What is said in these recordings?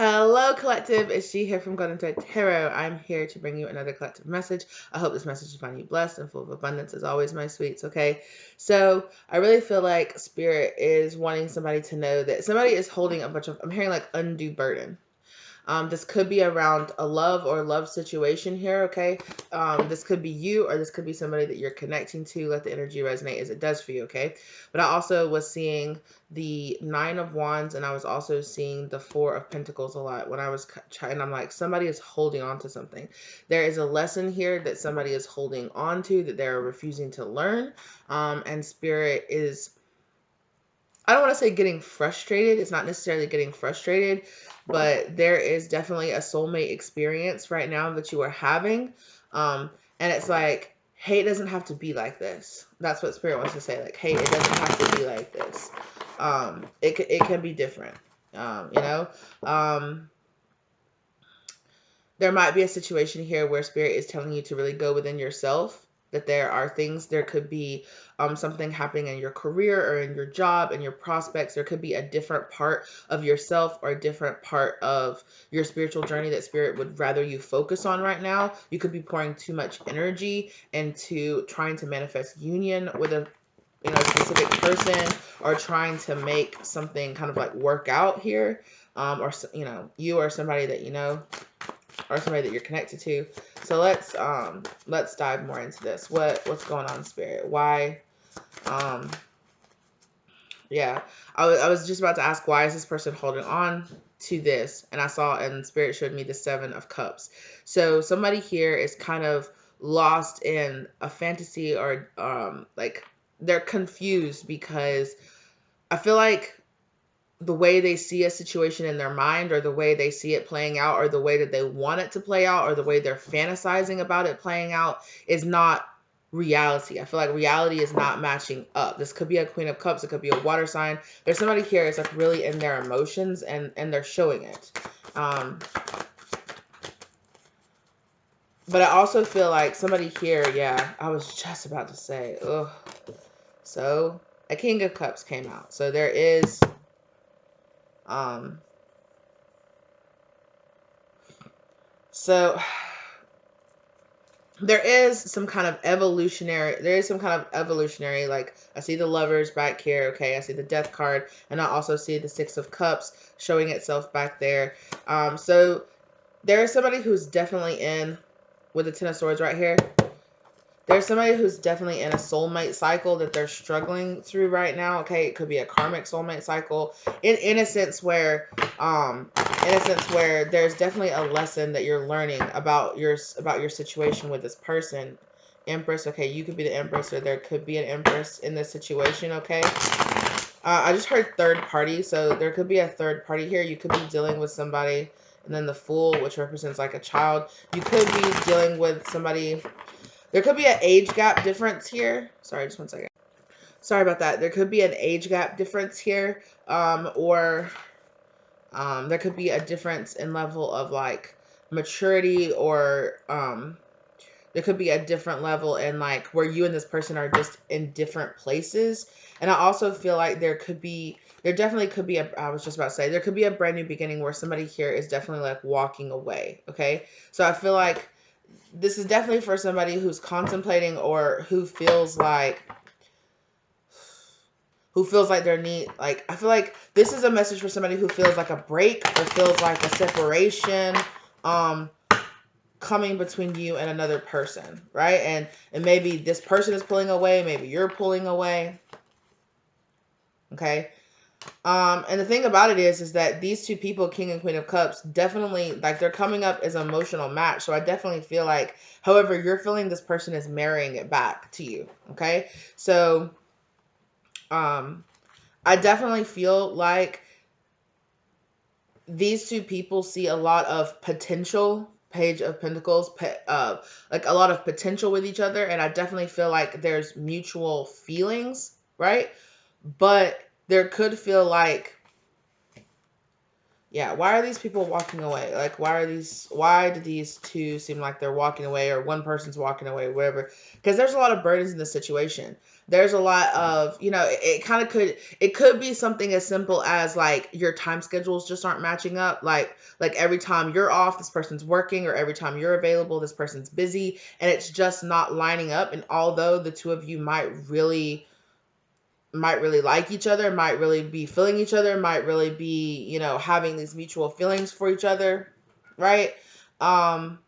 Hello, collective. It's She here from Golden Thread Tarot. I'm here to bring you another collective message. I hope this message is finding you blessed and full of abundance, as always, my sweets. Okay, so I really feel like Spirit is wanting somebody to know that somebody is holding a bunch of, I'm hearing like undue burden. This could be around a love or love situation here, okay? This could be you, or this could be somebody that you're connecting to. Let the energy resonate as it does for you, okay? But I also was seeing the Nine of Wands, and I was also seeing the Four of Pentacles a lot when I was trying. I'm like, somebody is holding on to something. There is a lesson here that somebody is holding on to, that they're refusing to learn. And Spirit is, I don't want to say getting frustrated. It's not necessarily getting frustrated, but there is definitely a soulmate experience right now that you are having. And it's like, hey, it doesn't have to be like this. That's what Spirit wants to say. Like, hey, it doesn't have to be like this. It can be different. Um, you know, um, there might be a situation here where Spirit is telling you to really go within yourself, that there are things, there could be something happening in your career or in your job and your prospects. There could be a different part of yourself or a different part of your spiritual journey that Spirit would rather you focus on right now. You could be pouring too much energy into trying to manifest union with a specific person, or trying to make something kind of like work out here, or you or somebody that or somebody that you're connected to. So let's dive more into this. What's going on, Spirit? Why? Um, yeah, I was just about to ask, why is this person holding on to this? And I saw, and Spirit showed me the Seven of Cups. So somebody here is kind of lost in a fantasy, or like they're confused, because I feel like the way they see a situation in their mind, or the way they see it playing out, or the way that they want it to play out, or the way they're fantasizing about it playing out, is not reality. I feel like reality is not matching up. This could be a Queen of Cups. It could be a water sign. There's somebody here is like really in their emotions, and they're showing it. But I also feel like somebody here, yeah, I was just about to say, ugh. So a King of Cups came out. So there is, so there is some kind of evolutionary, like I see the Lovers back here, okay, I see the Death card, and I also see the Six of Cups showing itself back there. So there is somebody who's definitely in, with the Ten of Swords right here, there's somebody who's definitely in a soulmate cycle that they're struggling through right now. Okay, it could be a karmic soulmate cycle. In a sense where, there's definitely a lesson that you're learning about your situation with this person. Empress. Okay, you could be the Empress, or there could be an Empress in this situation. Okay. I just heard third party, so there could be a third party here. You could be dealing with somebody, and then the Fool, which represents like a child. You could be dealing with somebody. There could be an age gap difference here. Sorry, just one second. Sorry about that. There could be an age gap difference here, or there could be a difference in level of like maturity, or there could be a different level in like where you and this person are just in different places. And I also feel like there definitely could be I was just about to say, there could be a brand new beginning where somebody here is definitely like walking away. Okay. So I feel like this is definitely for somebody who's contemplating, or who feels like I feel like this is a message for somebody who feels like a break, or feels like a separation coming between you and another person, right? And maybe this person is pulling away, maybe you're pulling away. Okay. And the thing about it is that these two people, King and Queen of Cups, definitely, like, they're coming up as an emotional match. So I definitely feel like, however you're feeling, this person is marrying it back to you. Okay. So, I definitely feel like these two people see a lot of potential. Page of Pentacles, like a lot of potential with each other. And I definitely feel like there's mutual feelings, right? But there could feel like Yeah, why are these people walking away? Like, why do these two seem like they're walking away, or one person's walking away, whatever? Because there's a lot of burdens in this situation. There's a lot of, it kind of it could be something as simple as like your time schedules just aren't matching up. Like every time you're off, this person's working, or every time you're available, this person's busy, and it's just not lining up. And although the two of you might really like each other, might really be feeling each other, might really be, having these mutual feelings for each other, right? Um,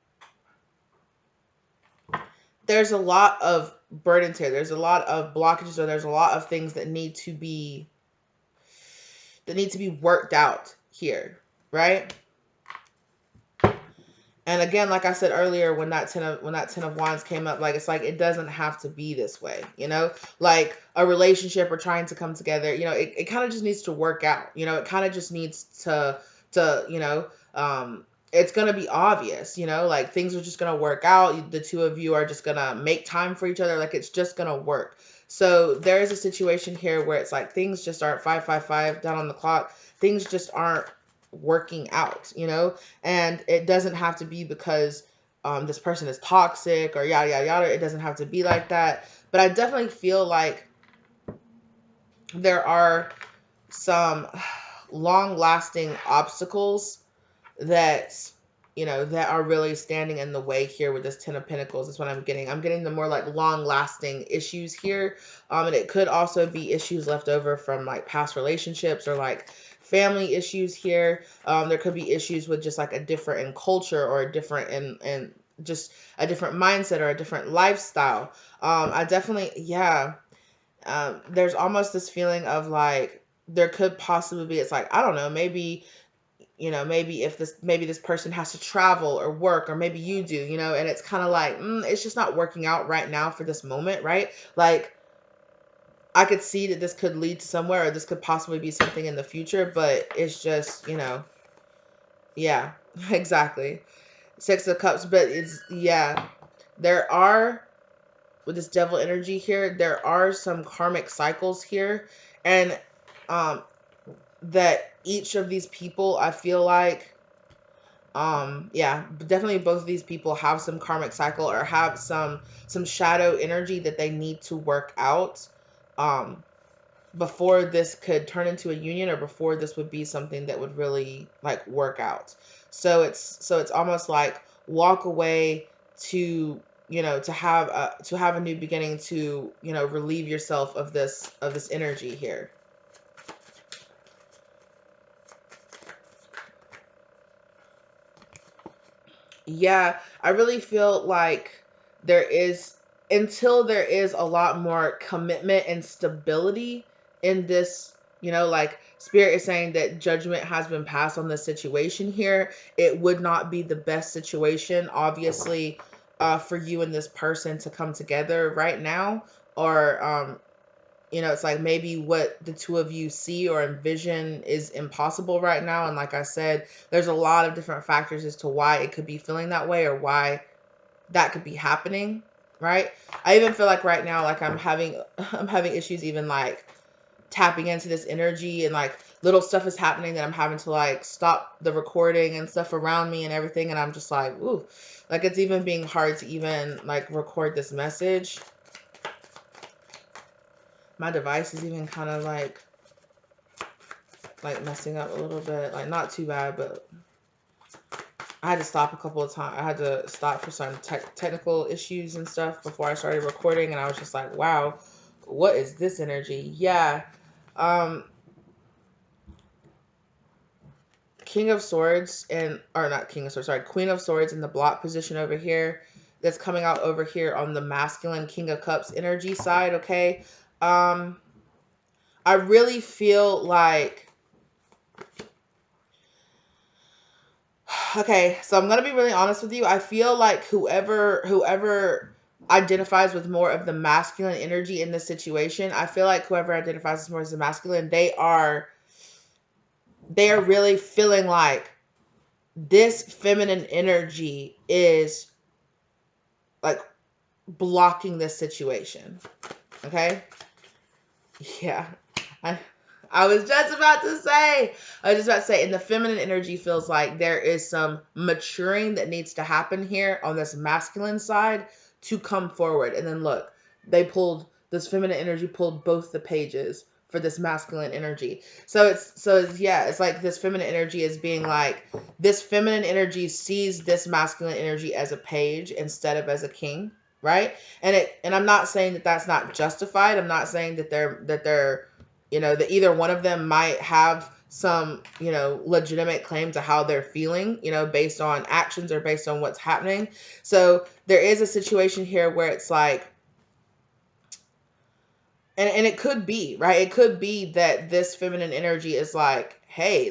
there's a lot of burdens here. There's a lot of blockages, or there's a lot of things that need to be worked out here, right? And again, like I said earlier, when that ten of wands came up, like it's like it doesn't have to be this way, like a relationship or trying to come together, it kind of just needs to work out, it kind of just needs to it's gonna be obvious, like things are just gonna work out. The two of you are just gonna make time for each other, like it's just gonna work. So there is a situation here where it's like things just aren't 555 down on the clock. Things just aren't working out, and it doesn't have to be because this person is toxic or yada yada yada. It doesn't have to be like that. But I definitely feel like there are some long lasting obstacles that that are really standing in the way here with this Ten of Pentacles. Is what I'm getting the more like long lasting issues here. And it could also be issues left over from like past relationships, or like family issues here. There could be issues with just like a different in culture, or a different in just a different mindset, or a different lifestyle. I definitely, yeah. There's almost this feeling of like there could possibly be, it's like, I don't know, maybe this person has to travel or work, or maybe you do, and it's kind of like, it's just not working out right now for this moment, right? Like I could see that this could lead to somewhere, or this could possibly be something in the future, but it's just, yeah. Exactly. Six of Cups, but it's, yeah, there are, with this devil energy here, there are some karmic cycles here, and um that each of these people, I feel like, yeah, definitely both of these people have some karmic cycle, or have some shadow energy that they need to work out um before this could turn into a union, or before this would be something that would really like work out. So it's almost like walk away to, to have a new beginning, to, relieve yourself of this energy here. Yeah, I really feel like there is, until there is a lot more commitment and stability in this, like Spirit is saying that judgment has been passed on the situation here. It would not be the best situation, obviously, for you and this person to come together right now, or it's like maybe what the two of you see or envision is impossible right now. And like I said, there's a lot of different factors as to why it could be feeling that way, or why that could be happening, right? I even feel like right now, like I'm having issues even like tapping into this energy, and like little stuff is happening that I'm having to like stop the recording and stuff around me and everything. And I'm just like, ooh, like it's even being hard to even like record this message. My device is even kind of like messing up a little bit, like not too bad, but I had to stop a couple of times. I had to stop for some technical issues and stuff before I started recording, and I was just like, wow, what is this energy? Yeah. um King of Swords, and or not King of Swords, sorry, Queen of Swords in the block position over here, that's coming out over here on the masculine King of Cups energy side. Okay. um I really feel like, okay, so I'm gonna be really honest with you. I feel like whoever identifies with more of the masculine energy in this situation, I feel like whoever identifies as more as the masculine, they are really feeling like this feminine energy is like blocking this situation. Okay? Yeah. I I was just about to say, and the feminine energy feels like there is some maturing that needs to happen here on this masculine side to come forward. And then look, this feminine energy pulled both the pages for this masculine energy. It's like this feminine energy is being like, this feminine energy sees this masculine energy as a page instead of as a king, right? And I'm not saying that that's not justified. I'm not saying that they're that either one of them might have some, legitimate claim to how they're feeling, based on actions or based on what's happening. So there is a situation here where it's like, and it could be, right? It could be that this feminine energy is like, hey,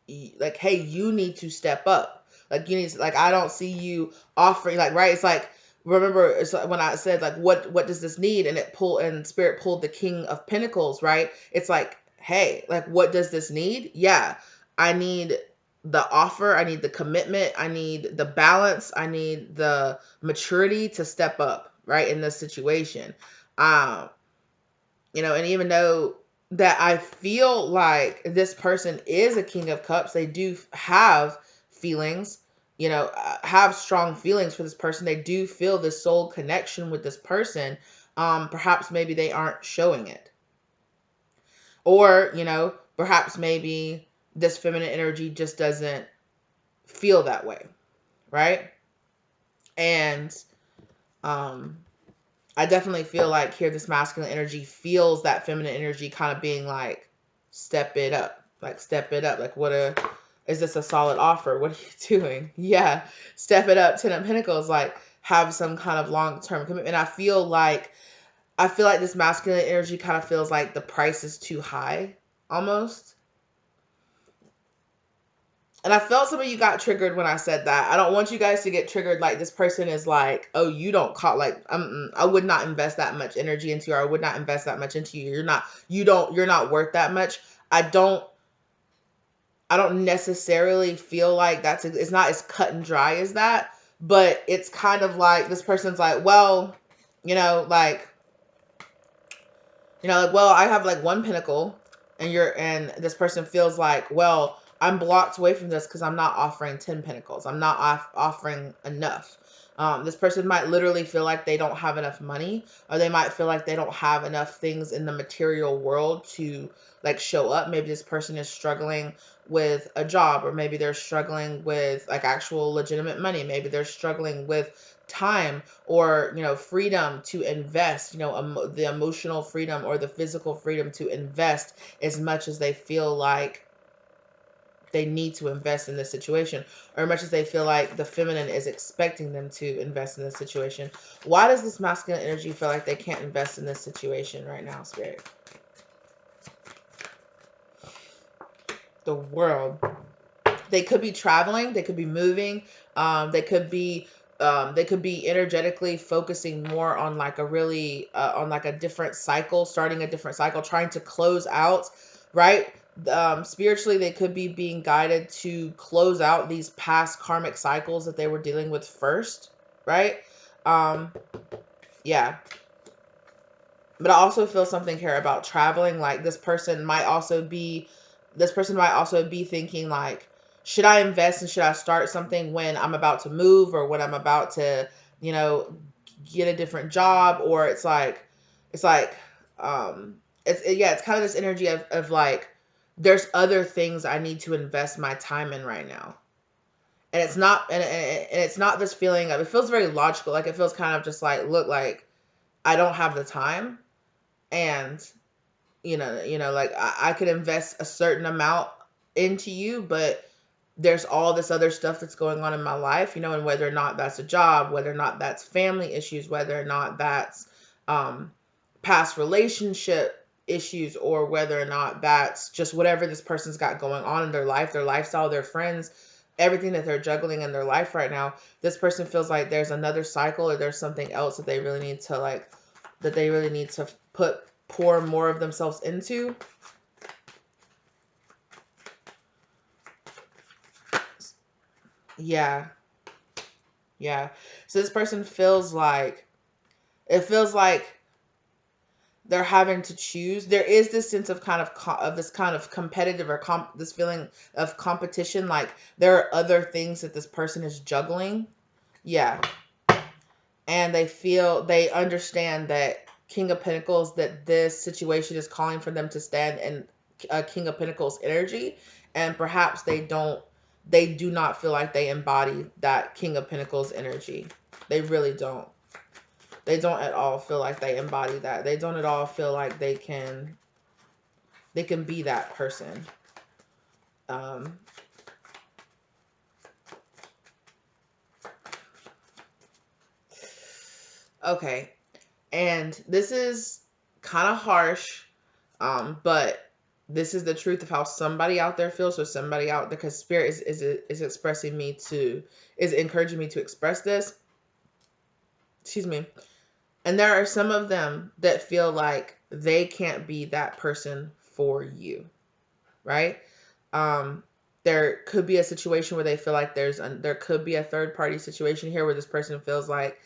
hey, you need to step up. Like, you need to, like, I don't see you offering, like, right? It's like, remember, it's like when I said, like, what does this need? And spirit pulled the King of Pentacles, right? It's like, hey, like, what does this need? Yeah, I need the offer. I need the commitment. I need the balance. I need the maturity to step up, right? In this situation. Um, and even though that I feel like this person is a King of Cups, they do have feelings, have strong feelings for this person. They do feel this soul connection with this person. Perhaps maybe they aren't showing it. Or, perhaps maybe this feminine energy just doesn't feel that way, right? And um I definitely feel like here this masculine energy feels that feminine energy kind of being like, step it up. Like, step it up. Like, is this a solid offer? What are you doing? Yeah, step it up. Ten of Pentacles, like, have some kind of long-term commitment. I feel like this masculine energy kind of feels like the price is too high, almost. And I felt some of you got triggered when I said that. I don't want you guys to get triggered like this person is like, oh, you don't call, like, I would not invest that much energy into you, or I would not invest that much into you. You're not worth that much. I don't necessarily feel like it's not as cut and dry as that, but it's kind of like this person's like, well, like, well, I have like one pentacle, and this person feels like, well, I'm blocked away from this because I'm not offering 10 pentacles. I'm not offering enough. This person might literally feel like they don't have enough money, or they might feel like they don't have enough things in the material world to like show up. Maybe this person is struggling with a job, or maybe they're struggling with like actual legitimate money. Maybe they're struggling with time, or freedom to invest, the emotional freedom or the physical freedom to invest as much as they feel like they need to invest in this situation, or as much as they feel like the feminine is expecting them to invest in this situation. Why does this masculine energy feel like they can't invest in this situation right now, Spirit? The World. They could be traveling, they could be moving, they could be energetically focusing more on like a really on like a different cycle, starting a different cycle, trying to close out, right? Spiritually, they could be being guided to close out these past karmic cycles that they were dealing with first, right? Yeah. But I also feel something here about traveling. Like, this person might also be thinking like, should I invest and should I start something when I'm about to move, or when I'm about to, get a different job? Or it's like, um, it's kind of this energy of like, there's other things I need to invest my time in right now. And it's not this feeling of, it feels very logical. Like, it feels kind of just like, look, like, I don't have the time. And like, I could invest a certain amount into you, but there's all this other stuff that's going on in my life, and whether or not that's a job, whether or not that's family issues, whether or not that's past relationship issues, or whether or not that's just whatever this person's got going on in their life, their lifestyle, their friends, everything that they're juggling in their life right now. This person feels like there's another cycle, or there's something else that they really need to pour more of themselves into. Yeah. Yeah. So this person feels like, it feels like they're having to choose. There is this sense of this kind of competitive or this feeling of competition. Like there are other things that this person is juggling. Yeah. And they understand that King of Pentacles, that this situation is calling for them to stand in King of Pentacles energy. And perhaps they do not feel like they embody that King of Pentacles energy. They really don't. They don't at all feel like they embody that. They don't at all feel like they can be that person. Um, okay. And this is kind of harsh, but this is the truth of how somebody out there feels, or somebody out there, because Spirit is expressing me to, is encouraging me to express this. Excuse me. And there are some of them that feel like they can't be that person for you, right? There could be a situation where they feel like there could be a third party situation here where this person feels like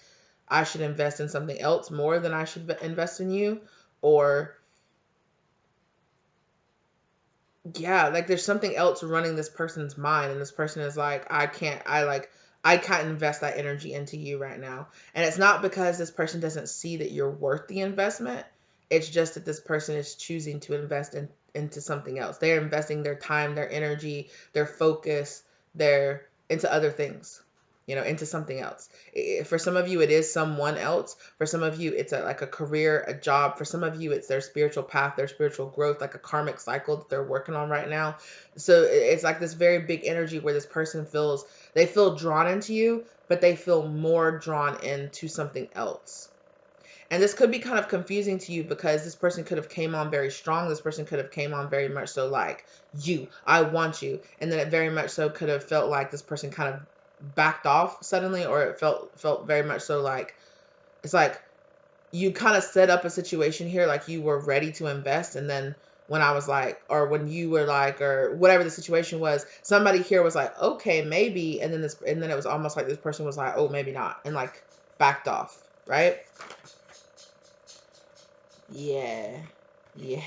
I should invest in something else more than I should invest in you, or yeah, like there's something else running this person's mind, and this person is like, I can't invest that energy into you right now. And it's not because this person doesn't see that you're worth the investment. It's just that this person is choosing to invest into something else. They're investing their time, their energy, their focus, into other things, into something else. For some of you, it is someone else. For some of you, it's like a career, a job. For some of you, it's their spiritual path, their spiritual growth, like a karmic cycle that they're working on right now. So it's like this very big energy where this person they feel drawn into you, but they feel more drawn into something else. And this could be kind of confusing to you because this person could have came on very strong. This person could have came on very much so like, I want you. And then it very much so could have felt like this person kind of backed off suddenly, or it felt very much so like, it's like you kind of set up a situation here like you were ready to invest, and then when I was like, or when you were like, or whatever the situation was, somebody here was like, okay, maybe, and then it was almost like this person was like, oh, maybe not, and like backed off, right? Yeah. Yeah.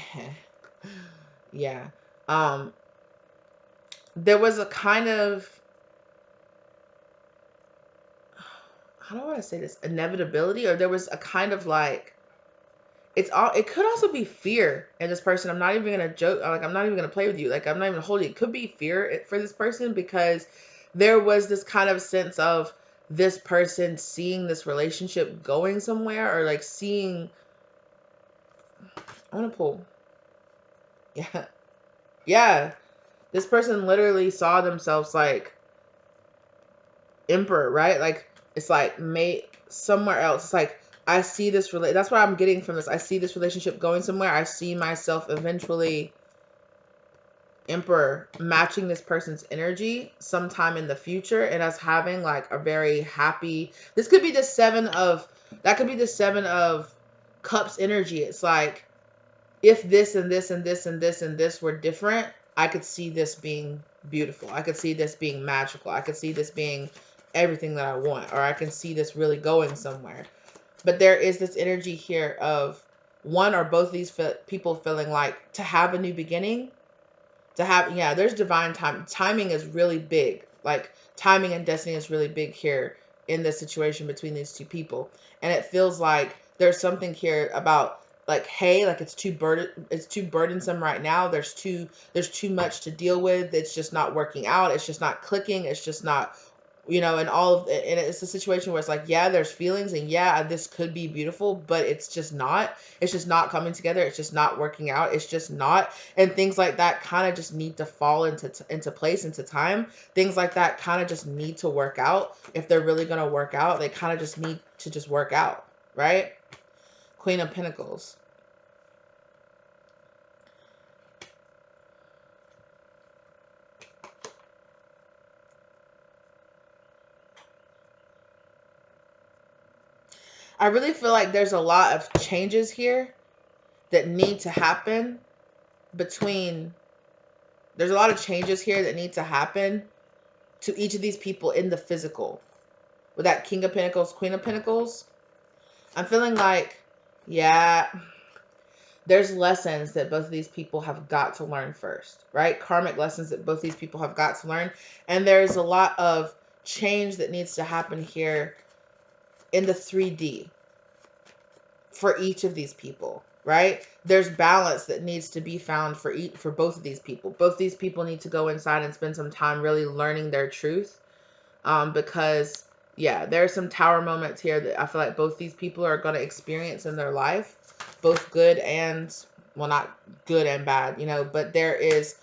Yeah. Um, there was a kind of, how do I want to say this? Inevitability, or there was a kind of like, it could also be fear in this person. I'm not even gonna joke, like I'm not even gonna play with you. Like I'm not even holding it. Could be fear for this person, because there was this kind of sense of this person seeing this relationship going somewhere, or like seeing, I wanna pull. Yeah. Yeah. This person literally saw themselves like emperor, right? Like it's like mate somewhere else. It's like I see this that's what I'm getting from this. I see this relationship going somewhere. I see myself eventually emperor matching this person's energy sometime in the future, and us having like a very happy, this could be the that could be the 7 of cups energy. It's like, if this and this and this and this and this were different, I could see this being beautiful. I could see this being magical. I could see this being everything that I want, or I can see this really going somewhere. But there is this energy here of one or both of these people feeling like to have a new beginning, yeah, there's divine timing is really big. Like timing and destiny is really big here in this situation between these two people. And it feels like there's something here about like, hey, like it's too burdensome right now. There's too much to deal with. It's just not working out. It's just not clicking. It's just not, and and it's a situation where it's like, yeah, there's feelings, and yeah, this could be beautiful, but it's just not coming together. It's just not working out. It's just not. And things like that kind of just need to fall into place, into time. Things like that kind of just need to work out. If they're really going to work out, they kind of just need to just work out, right? Queen of Pentacles. I really feel like there's a lot of changes here that need to happen between there's a lot of changes here that need to happen to each of these people in the physical. With that King of Pentacles, Queen of Pentacles, I'm feeling like, yeah, there's lessons that both of these people have got to learn first, right? Karmic lessons that both these people have got to learn. And there's a lot of change that needs to happen here in the 3D for each of these people, right? There's balance that needs to be found for both of these people. Both these people need to go inside and spend some time really learning their truth. Because yeah, there are some tower moments here that I feel like both these people are going to experience in their life, both good and, well, not good and bad, but there is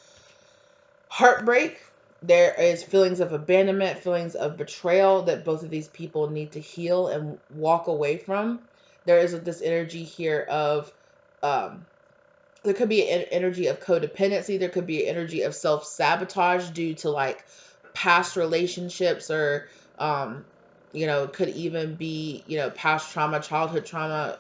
heartbreak. There is feelings of abandonment, feelings of betrayal that both of these people need to heal and walk away from. There is this energy here of, there could be an energy of codependency. There could be an energy of self-sabotage due to like past relationships, or, could even be, past trauma, childhood trauma,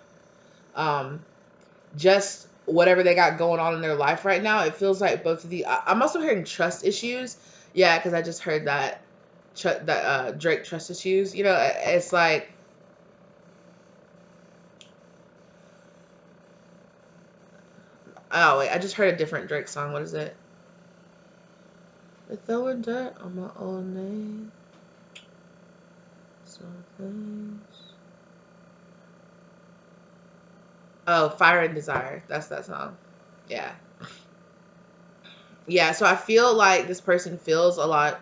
just whatever they got going on in their life right now. It feels like both of the, I'm also hearing trust issues. Yeah, because I just heard that, Drake trust issues. It's like, oh wait, I just heard a different Drake song. What is it? They're throwing dirt on my old name. Some things. Oh, Fire and Desire. That's that song. Yeah. Yeah, so I feel like this person feels a lot.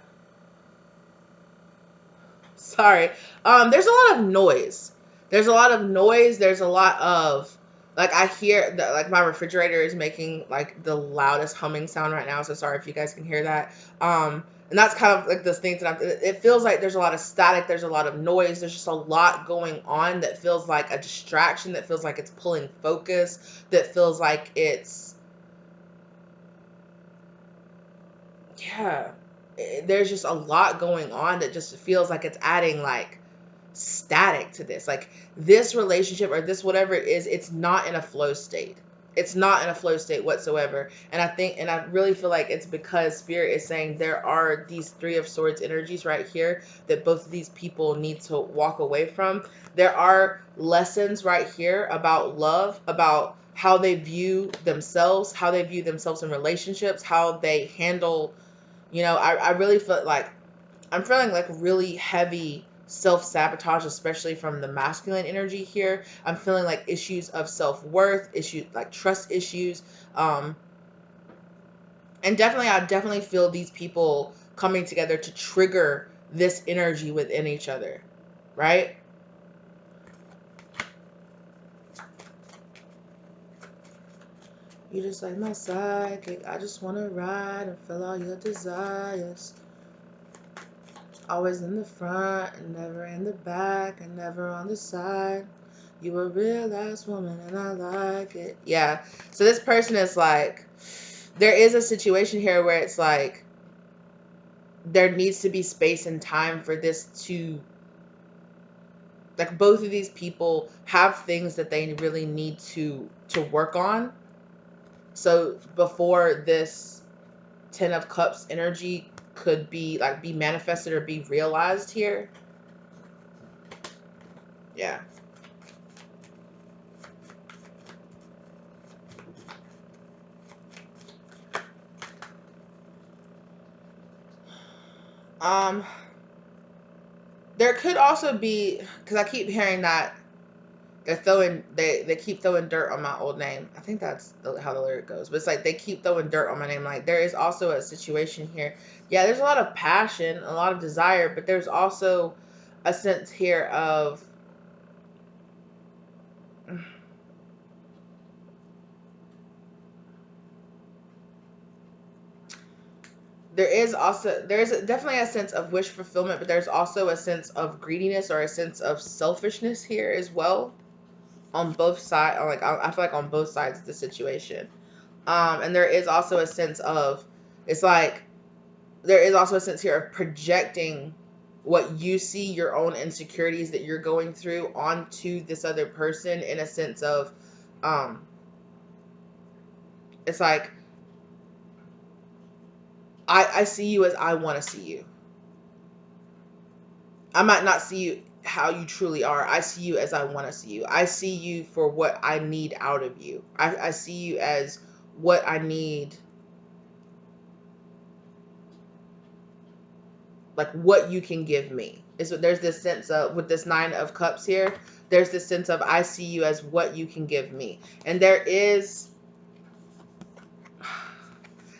Sorry. There's a lot of noise. There's a lot of noise. There's a lot of, like, I hear that, like, my refrigerator is making like the loudest humming sound right now. So sorry if you guys can hear that. And that's kind of like this thing that it feels like there's a lot of static. There's a lot of noise. There's just a lot going on that feels like a distraction. That feels like it's pulling focus. That feels like it's, yeah, there's just a lot going on that just feels like it's adding like static to this. Like, this relationship or this whatever it is, it's not in a flow state. It's not in a flow state whatsoever. And I really feel like it's because Spirit is saying there are these Three of Swords energies right here that both of these people need to walk away from. There are lessons right here about love, about how they view themselves, how they view themselves in relationships, how they handle, I really feel like I'm feeling like really heavy self-sabotage, especially from the masculine energy here. I'm feeling like issues of self-worth, issues like trust issues. And definitely, I definitely feel these people coming together to trigger this energy within each other, right? You just like my sidekick. I just want to ride and fill all your desires. Always in the front and never in the back and never on the side. You a real ass woman and I like it. Yeah. So this person is like, there is a situation here where it's like, there needs to be space and time for this to, like, both of these people have things that they really need to work on. So before this Ten of Cups energy could be like be manifested or be realized here. Yeah. Um, there could also be, because I keep hearing that they keep throwing dirt on my old name. I think that's how the lyric goes. But it's like they keep throwing dirt on my name. Like, there is also a situation here. Yeah, there's a lot of passion, a lot of desire, but there's also a sense here of, there's definitely a sense of wish fulfillment, but there's also a sense of greediness or a sense of selfishness here as well, on both sides. Like, I feel like on both sides of the situation. And there is also a sense of, it's like, there is also a sense here of projecting what you see, your own insecurities that you're going through, onto this other person, in a sense of, um it's like, I see you as I want to see you. I might not see you how you truly are. I see you as I want to see you. I see you for what I need out of you. I see you as what I need, like what you can give me. Is what there's this sense of, with this 9 of Cups here, there's this sense of I see you as what you can give me. And there's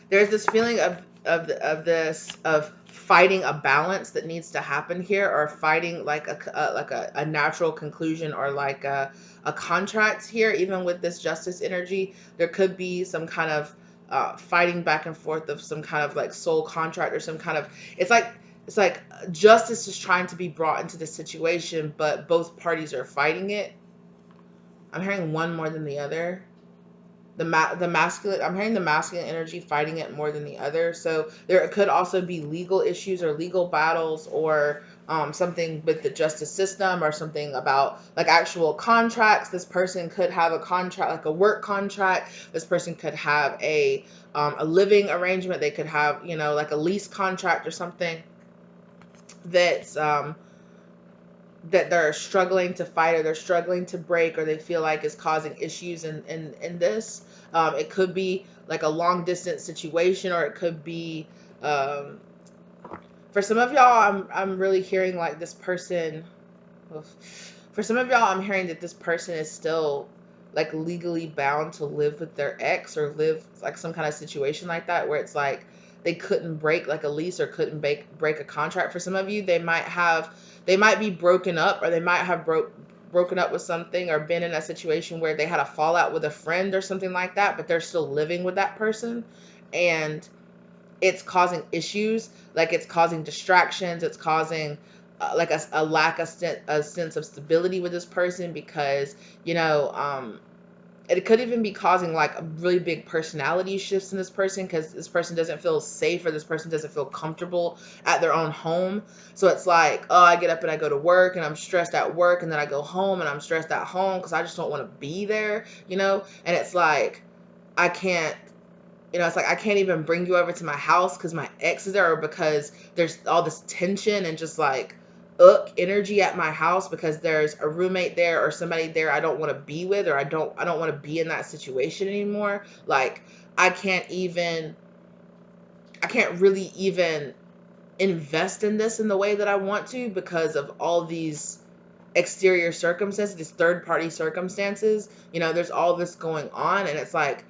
this feeling of fighting a balance that needs to happen here, or fighting like a natural conclusion, or like a contract here. Even with this Justice energy, there could be some kind of fighting back and forth of some kind of like soul contract, or some kind of, it's like justice is trying to be brought into the situation, but both parties are fighting it. I'm hearing one more than the other. The masculine, I'm hearing the masculine energy fighting it more than the other. So there could also be legal issues or legal battles, or something with the justice system, or something about like actual contracts. This person could have a contract, like a work contract. This person could have a living arrangement. They could have, like a lease contract or something that's that they're struggling to fight, or they're struggling to break, or they feel like is causing issues in this. It could be like a long distance situation, or it could be, um, for some of y'all, I'm really hearing like this person. For some of y'all, I'm hearing that this person is still like legally bound to live with their ex, or live like some kind of situation like that, where it's like they couldn't break like a lease, or couldn't break a contract. For some of you, they might be broken up, or they might have broken up with something, or been in a situation where they had a fallout with a friend or something like that, but they're still living with that person, and it's causing issues. Like it's causing distractions. It's causing like a lack of a sense of stability with this person, because it could even be causing like a really big personality shifts in this person, because this person doesn't feel safe, or this person doesn't feel comfortable at their own home. So it's like, oh, I get up and I go to work, and I'm stressed at work, and then I go home and I'm stressed at home because I just don't want to be there, and it's like I can't, it's like I can't even bring you over to my house because my ex is there, or because there's all this tension and just like energy at my house, because there's a roommate there, or somebody there I don't want to be with, or I don't want to be in that situation anymore. Like I can't really even invest in this in the way that I want to, because of all these exterior circumstances, these third party circumstances. There's all this going on, and it's like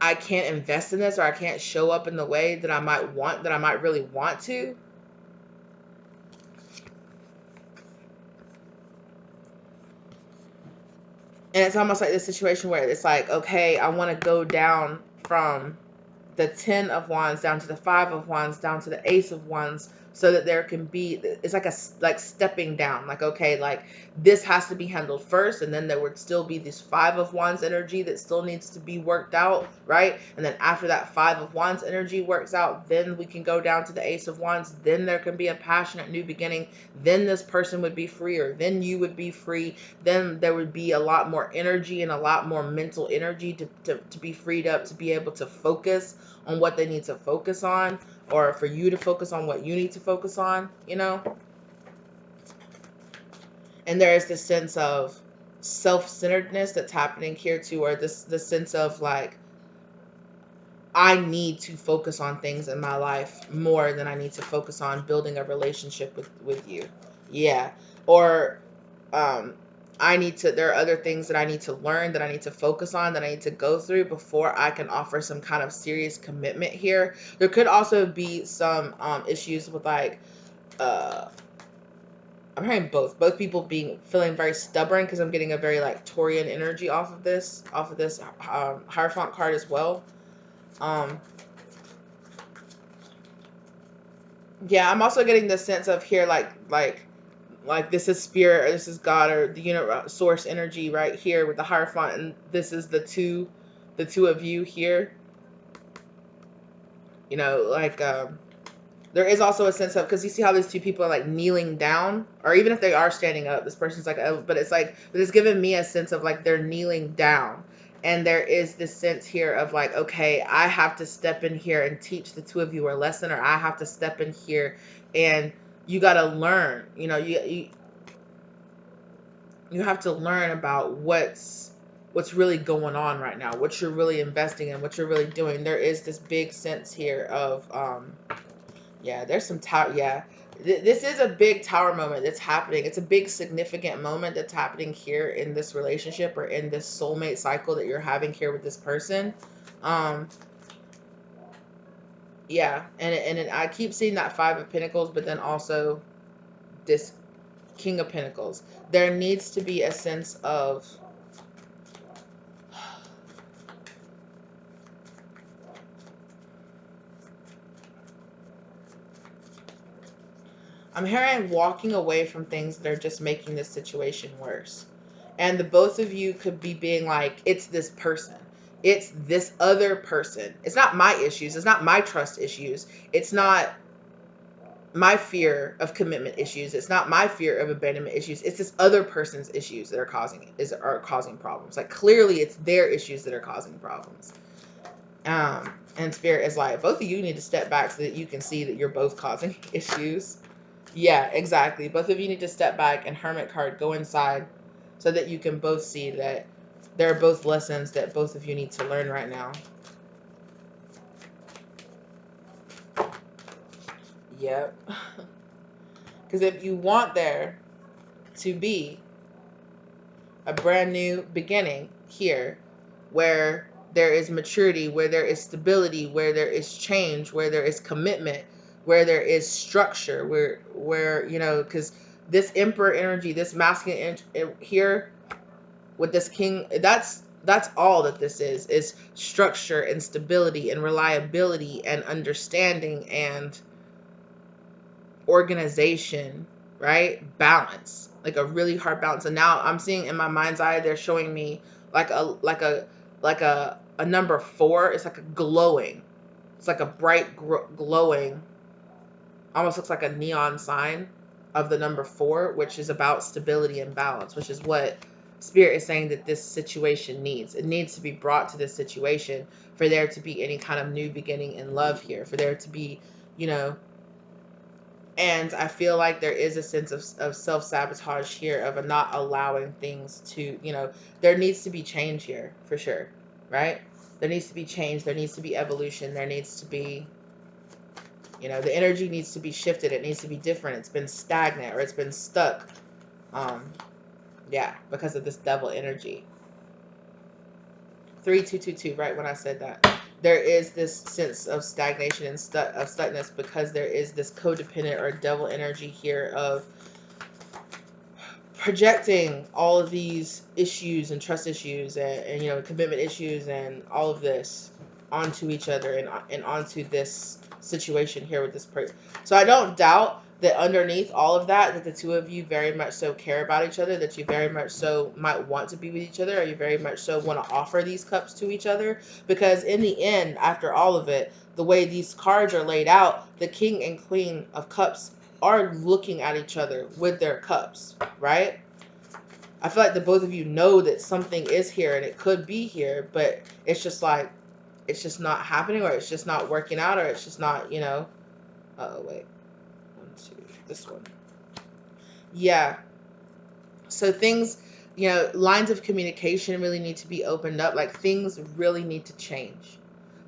I can't invest in this, or I can't show up in the way that I might really want to. And it's almost like this situation where it's like, okay, I want to go down from the 10 of Wands down to the 5 of Wands down to the Ace of Wands, so that there can be, it's like like stepping down, like, okay, like this has to be handled first, and then there would still be this 5 of Wands energy that still needs to be worked out, right? And then after that 5 of Wands energy works out, then we can go down to the Ace of Wands. Then there can be a passionate new beginning. Then this person would be freer, then you would be free, then there would be a lot more energy and a lot more mental energy to be freed up, to be able to focus on what they need to focus on, or for you to focus on what you need to focus on. And there is this sense of self-centeredness that's happening here too, or this sense of like, I need to focus on things in my life more than I need to focus on building a relationship with you. Yeah. Or um there are other things that I need to learn, that I need to focus on, that I need to go through before I can offer some kind of serious commitment here. There could also be some issues with like uh I'm hearing both people feeling very stubborn, because I'm getting a very like Taurian energy off of this Hierophant card as well. um Yeah, I'm also getting the sense of here, like this is spirit, or this is God, or the universe, source energy right here with the Hierophant, and this is the two of you here. Like there is also a sense of, because you see how these two people are like kneeling down, or even if they are standing up, this person's like, oh, but it's giving me a sense of like they're kneeling down. And there is this sense here of like, okay, I have to step in here and teach the two of you a lesson, or I have to step in here and you got to learn, You have to learn about what's really going on right now, what you're really investing in, what you're really doing. There is this big sense here of yeah, there's some tower. Yeah, this is a big tower moment that's happening. It's a big significant moment that's happening here in this relationship or in this soulmate cycle that you're having here with this person. Um, yeah, and I keep seeing that Five of Pentacles, but then also this King of Pentacles. There needs to be a sense of I'm hearing walking away from things that are just making this situation worse. And the both of you could be being like, it's this person. It's this other person. It's not my issues. It's not my trust issues. It's not my fear of commitment issues. It's not my fear of abandonment issues. It's this other person's issues that are causing problems. Like clearly it's their issues that are causing problems. And Spirit is like, both of you need to step back so that you can see that you're both causing issues. Yeah, exactly. Both of you need to step back and Hermit card, go inside so that you can both see that there are both lessons that both of you need to learn right now. Yep. Because if you want there to be a brand new beginning here where there is maturity, where there is stability, where there is change, where there is commitment, where there is structure, where you know, because this Emperor energy, this masculine here with this king, that's all that this is structure and stability and reliability and understanding and organization, right? Balance, like a really hard balance. And now I'm seeing in my mind's eye, they're showing me like a number 4. It's like a glowing, it's like a bright glowing, almost looks like a neon sign of the number 4, which is about stability and balance, which is what Spirit is saying that this situation needs. It needs to be brought to this situation for there to be any kind of new beginning in love here, for there to be, you know, and I feel like there is a sense of self-sabotage here, of a not allowing things to, you know, there needs to be change here for sure, right? There needs to be change. There needs to be evolution. There needs to be, you know, the energy needs to be shifted. It needs to be different. It's been stagnant or it's been stuck. Um, yeah, because of this devil energy. 3222, right when I said that. There is this sense of stagnation and of stuckness because there is this codependent or devil energy here of projecting all of these issues and trust issues and you know, commitment issues and all of this onto each other and onto this situation here with this person. So I don't doubt that underneath all of that, that the two of you very much so care about each other, that you very much so might want to be with each other, or you very much so want to offer these cups to each other. Because in the end, after all of it, the way these cards are laid out, the King and Queen of Cups are looking at each other with their cups, right? I feel like the both of you know that something is here and it could be here, but it's just like, it's just not happening, or it's just not working out, or it's just not, you know. Oh, wait. 1, 2, this one. Yeah. So things, you know, lines of communication really need to be opened up. Like things really need to change.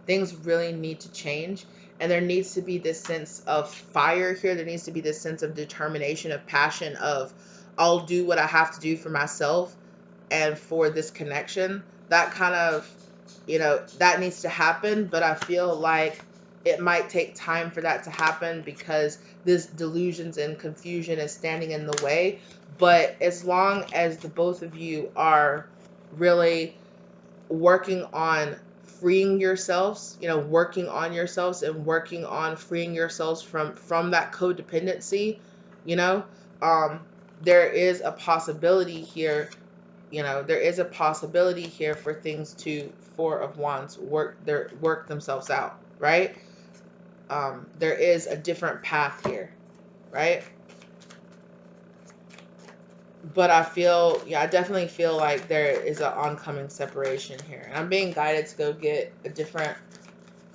Things really need to change. And there needs to be this sense of fire here. There needs to be this sense of determination, of passion, of I'll do what I have to do for myself and for this connection. That kind of, you know, that needs to happen. But I feel like it might take time for that to happen because this delusions and confusion is standing in the way. But as long as the both of you are really working on freeing yourselves, you know, working on yourselves and working on freeing yourselves from that codependency, you know, there is a possibility here, you know, there is a possibility here for things to, 4 of Wands, work themselves out, right? There is a different path here, right? But I feel, yeah, I definitely feel like there is an oncoming separation here. And I'm being guided to go get a different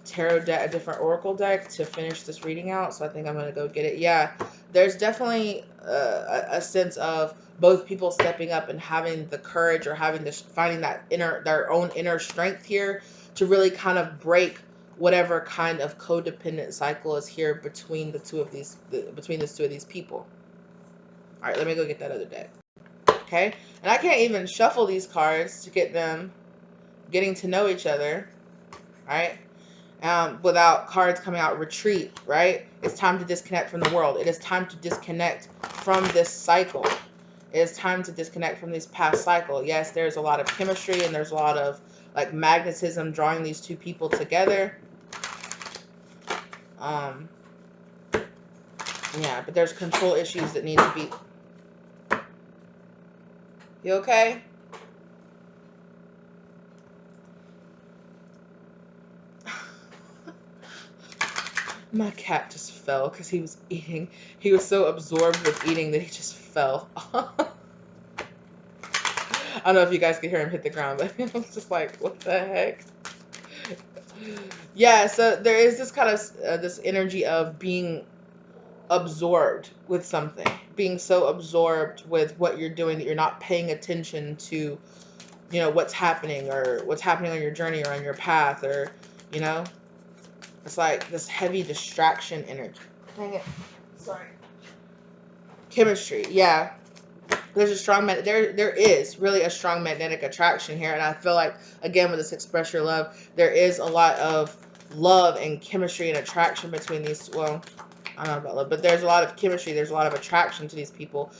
tarot deck, a different oracle deck to finish this reading out. So I think I'm going to go get it. Yeah, there's definitely a sense of both people stepping up and having the courage, or having this, finding that their own inner strength here to really kind of break whatever kind of codependent cycle is here between the two of these, between the two of these people. All right, let me go get that other deck. Okay, and I can't even shuffle these cards to get them getting to know each other, right? Without cards coming out. Retreat, right? It's time to disconnect from the world. It is time to disconnect from this cycle. It is time to disconnect from this past cycle. Yes, there's a lot of chemistry and there's a lot of like magnetism drawing these two people together. Yeah, but there's control issues that need to be. You okay? My cat just fell because he was eating. He was so absorbed with eating that he just fell. I don't know if you guys could hear him hit the ground, but I was just like, what the heck? Yeah, so there is this kind of this energy of being absorbed with something, being so absorbed with what you're doing that you're not paying attention to, what's happening, or what's happening on your journey or on your path, or, you know, it's like this heavy distraction energy. Dang it. Sorry. Chemistry, yeah. There's a strong there is really a strong magnetic attraction here, and I feel like, again, with this express your love, there is a lot of love and chemistry and attraction between these. Well, I don't know about love, but there's a lot of chemistry. There's a lot of attraction to these people.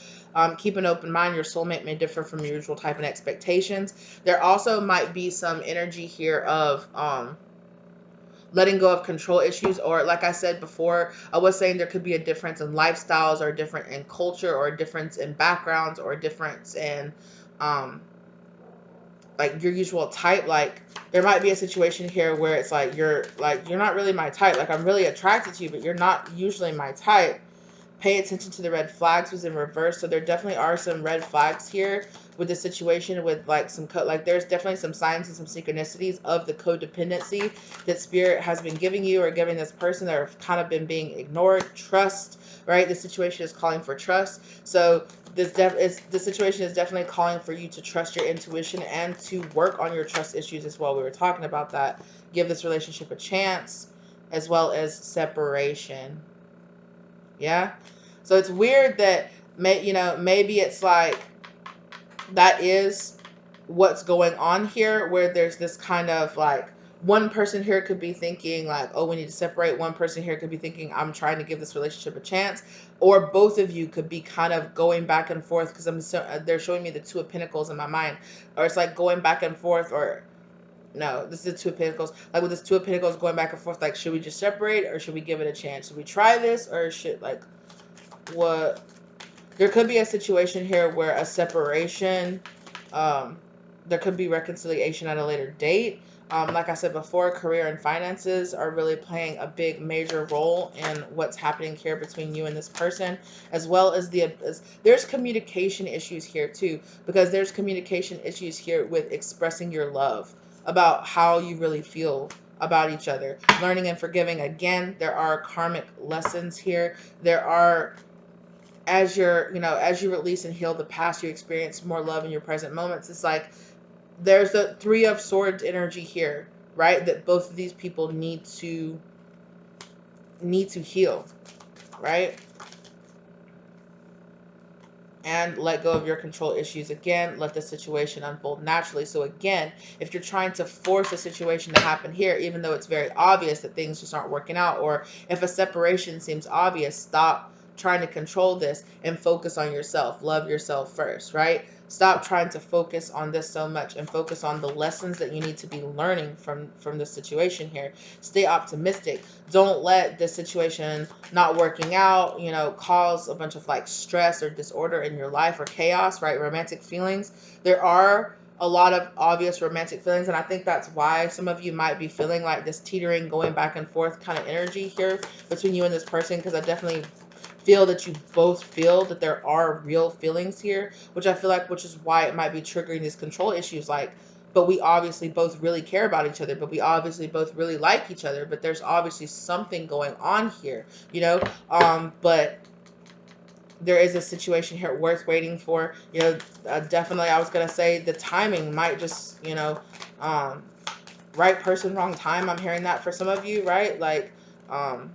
Keep an open mind. Your soulmate may differ from your usual type and expectations. There also might be some energy here of letting go of control issues, or like I said before, I was saying there could be a difference in lifestyles, or a difference in culture, or a difference in backgrounds, or a difference in like your usual type. Like there might be a situation here where it's like you're not really my type. Like I'm really attracted to you, but you're not usually my type. Pay attention to the red flags was in reverse. So there definitely are some red flags here with the situation, with like some like there's definitely some signs and some synchronicities of the codependency that spirit has been giving you, or giving this person, that have kind of been being ignored. Trust, right? The situation is calling for trust. So the situation is definitely calling for you to trust your intuition and to work on your trust issues as well. We were talking about that. Give this relationship a chance, as well as separation. Yeah. So it's weird that maybe it's like that is what's going on here, where there's this kind of like, one person here could be thinking like, oh, we need to separate. One person here could be thinking, I'm trying to give this relationship a chance. Or both of you could be kind of going back and forth, because they're showing me the Two of Pentacles in my mind, or it's like going back and forth, or no, this is the Two of Pentacles. Like with this Two of Pentacles going back and forth, like, should we just separate, or should we give it a chance? Should we try this, or should, like, what? There could be a situation here where a separation, there could be reconciliation at a later date. Like I said before, career and finances are really playing a big major role in what's happening here between you and this person, as well as there's communication issues here too, because there's communication issues here with expressing your love about how you really feel about each other. Learning and forgiving. Again, there are karmic lessons here. There are, as you release and heal the past, you experience more love in your present moments. It's like there's the Three of Swords energy here, right? That both of these people need to heal, right? And let go of your control issues. Again, let the situation unfold naturally. So again, if you're trying to force a situation to happen here, even though it's very obvious that things just aren't working out, or if a separation seems obvious, stop trying to control this and focus on yourself. Love yourself first, right? Stop trying to focus on this so much, and focus on the lessons that you need to be learning from this situation here. Stay optimistic. Don't let this situation not working out, cause a bunch of like stress or disorder in your life, or chaos, right? Romantic feelings. There are a lot of obvious romantic feelings, and I think that's why some of you might be feeling like this teetering, going back and forth kind of energy here between you and this person, because I definitely feel that you both feel that there are real feelings here, which I feel like, which is why it might be triggering these control issues. Like, but we obviously both really care about each other, but we obviously both really like each other, but there's obviously something going on here, but there is a situation here worth waiting for. Definitely, I was gonna say the timing might just, right person, wrong time. I'm hearing that for some of you, right? Like, um,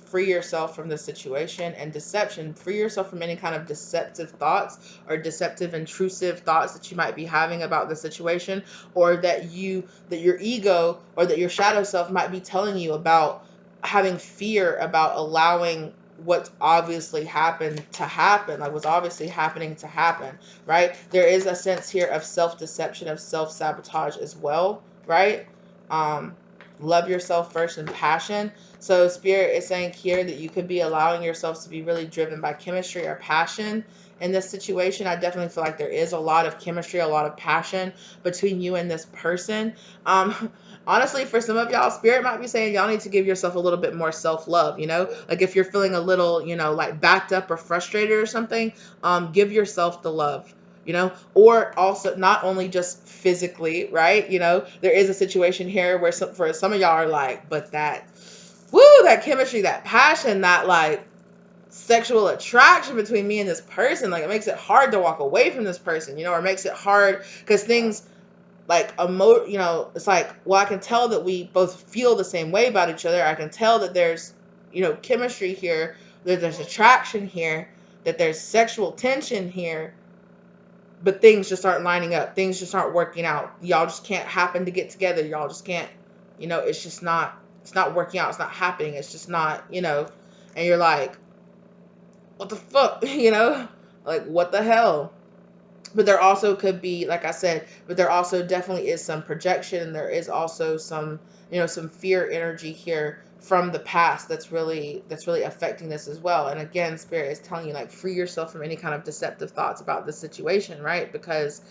free yourself from the situation. And deception, free yourself from any kind of deceptive thoughts or deceptive intrusive thoughts that you might be having about the situation, or that your ego or that your shadow self might be telling you about, having fear about allowing what's obviously happened to happen, like what's obviously happening to happen, right? There is a sense here of self-deception, of self-sabotage as well, right? um Love yourself first and passion. So Spirit is saying here that you could be allowing yourselves to be really driven by chemistry or passion in this situation. I definitely feel like there is a lot of chemistry, a lot of passion between you and this person. Honestly, for some of y'all, Spirit might be saying y'all need to give yourself a little bit more self-love, like if you're feeling a little, like backed up or frustrated or something, give yourself the love. Or also not only just physically, right? There is a situation here where for some of y'all are like, but that, woo, that chemistry, that passion, that like sexual attraction between me and this person, like it makes it hard to walk away from this person, or it makes it hard because things like it's like, well, I can tell that we both feel the same way about each other. I can tell that there's, chemistry here, that there's attraction here, that there's sexual tension here, but things just aren't lining up. Things just aren't working out. Y'all just can't happen to get together. Y'all just can't, it's just not, it's not working out. It's not happening. It's just not, and you're like, what the fuck, like what the hell? But there also could be, like I said, but there also definitely is some projection, and there is also some, some fear energy here from the past that's really affecting this as well. And again, Spirit is telling you, like, free yourself from any kind of deceptive thoughts about this situation, right? Because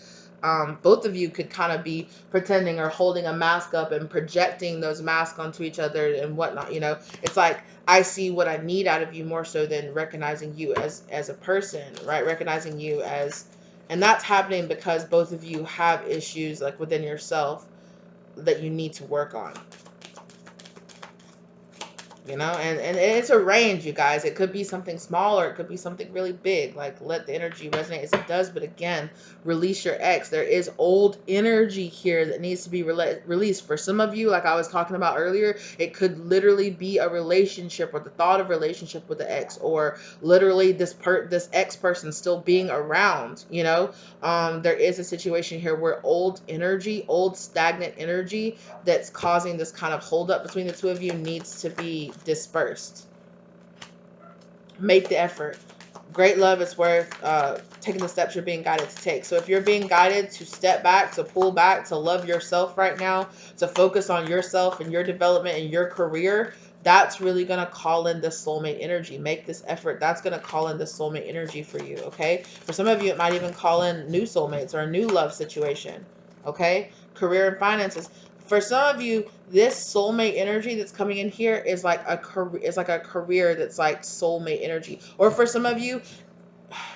both of you could kind of be pretending or holding a mask up and projecting those masks onto each other and whatnot. It's like, I see what I need out of you more so than recognizing you as a person, right? Recognizing you as, and that's happening because both of you have issues like within yourself that you need to work on. And it's a range, you guys. It could be something small or it could be something really big. Like, let the energy resonate as it does. But again, release your ex. There is old energy here that needs to be released. For some of you, like I was talking about earlier, it could literally be a relationship or the thought of relationship with the ex, or literally this ex person still being around. There is a situation here where old energy, old stagnant energy that's causing this kind of holdup between the two of you needs to be dispersed. Make the effort. Great love is worth taking the steps you're being guided to take. So if you're being guided to step back, to pull back, to love yourself right now, to focus on yourself and your development and your career, that's really going to call in this soulmate energy. Make this effort. That's going to call in this soulmate energy for you, okay? For some of you, it might even call in new soulmates or a new love situation, okay? Career and finances. For some of you, this soulmate energy that's coming in here is like a career, is like a career that's like soulmate energy. Or for some of you,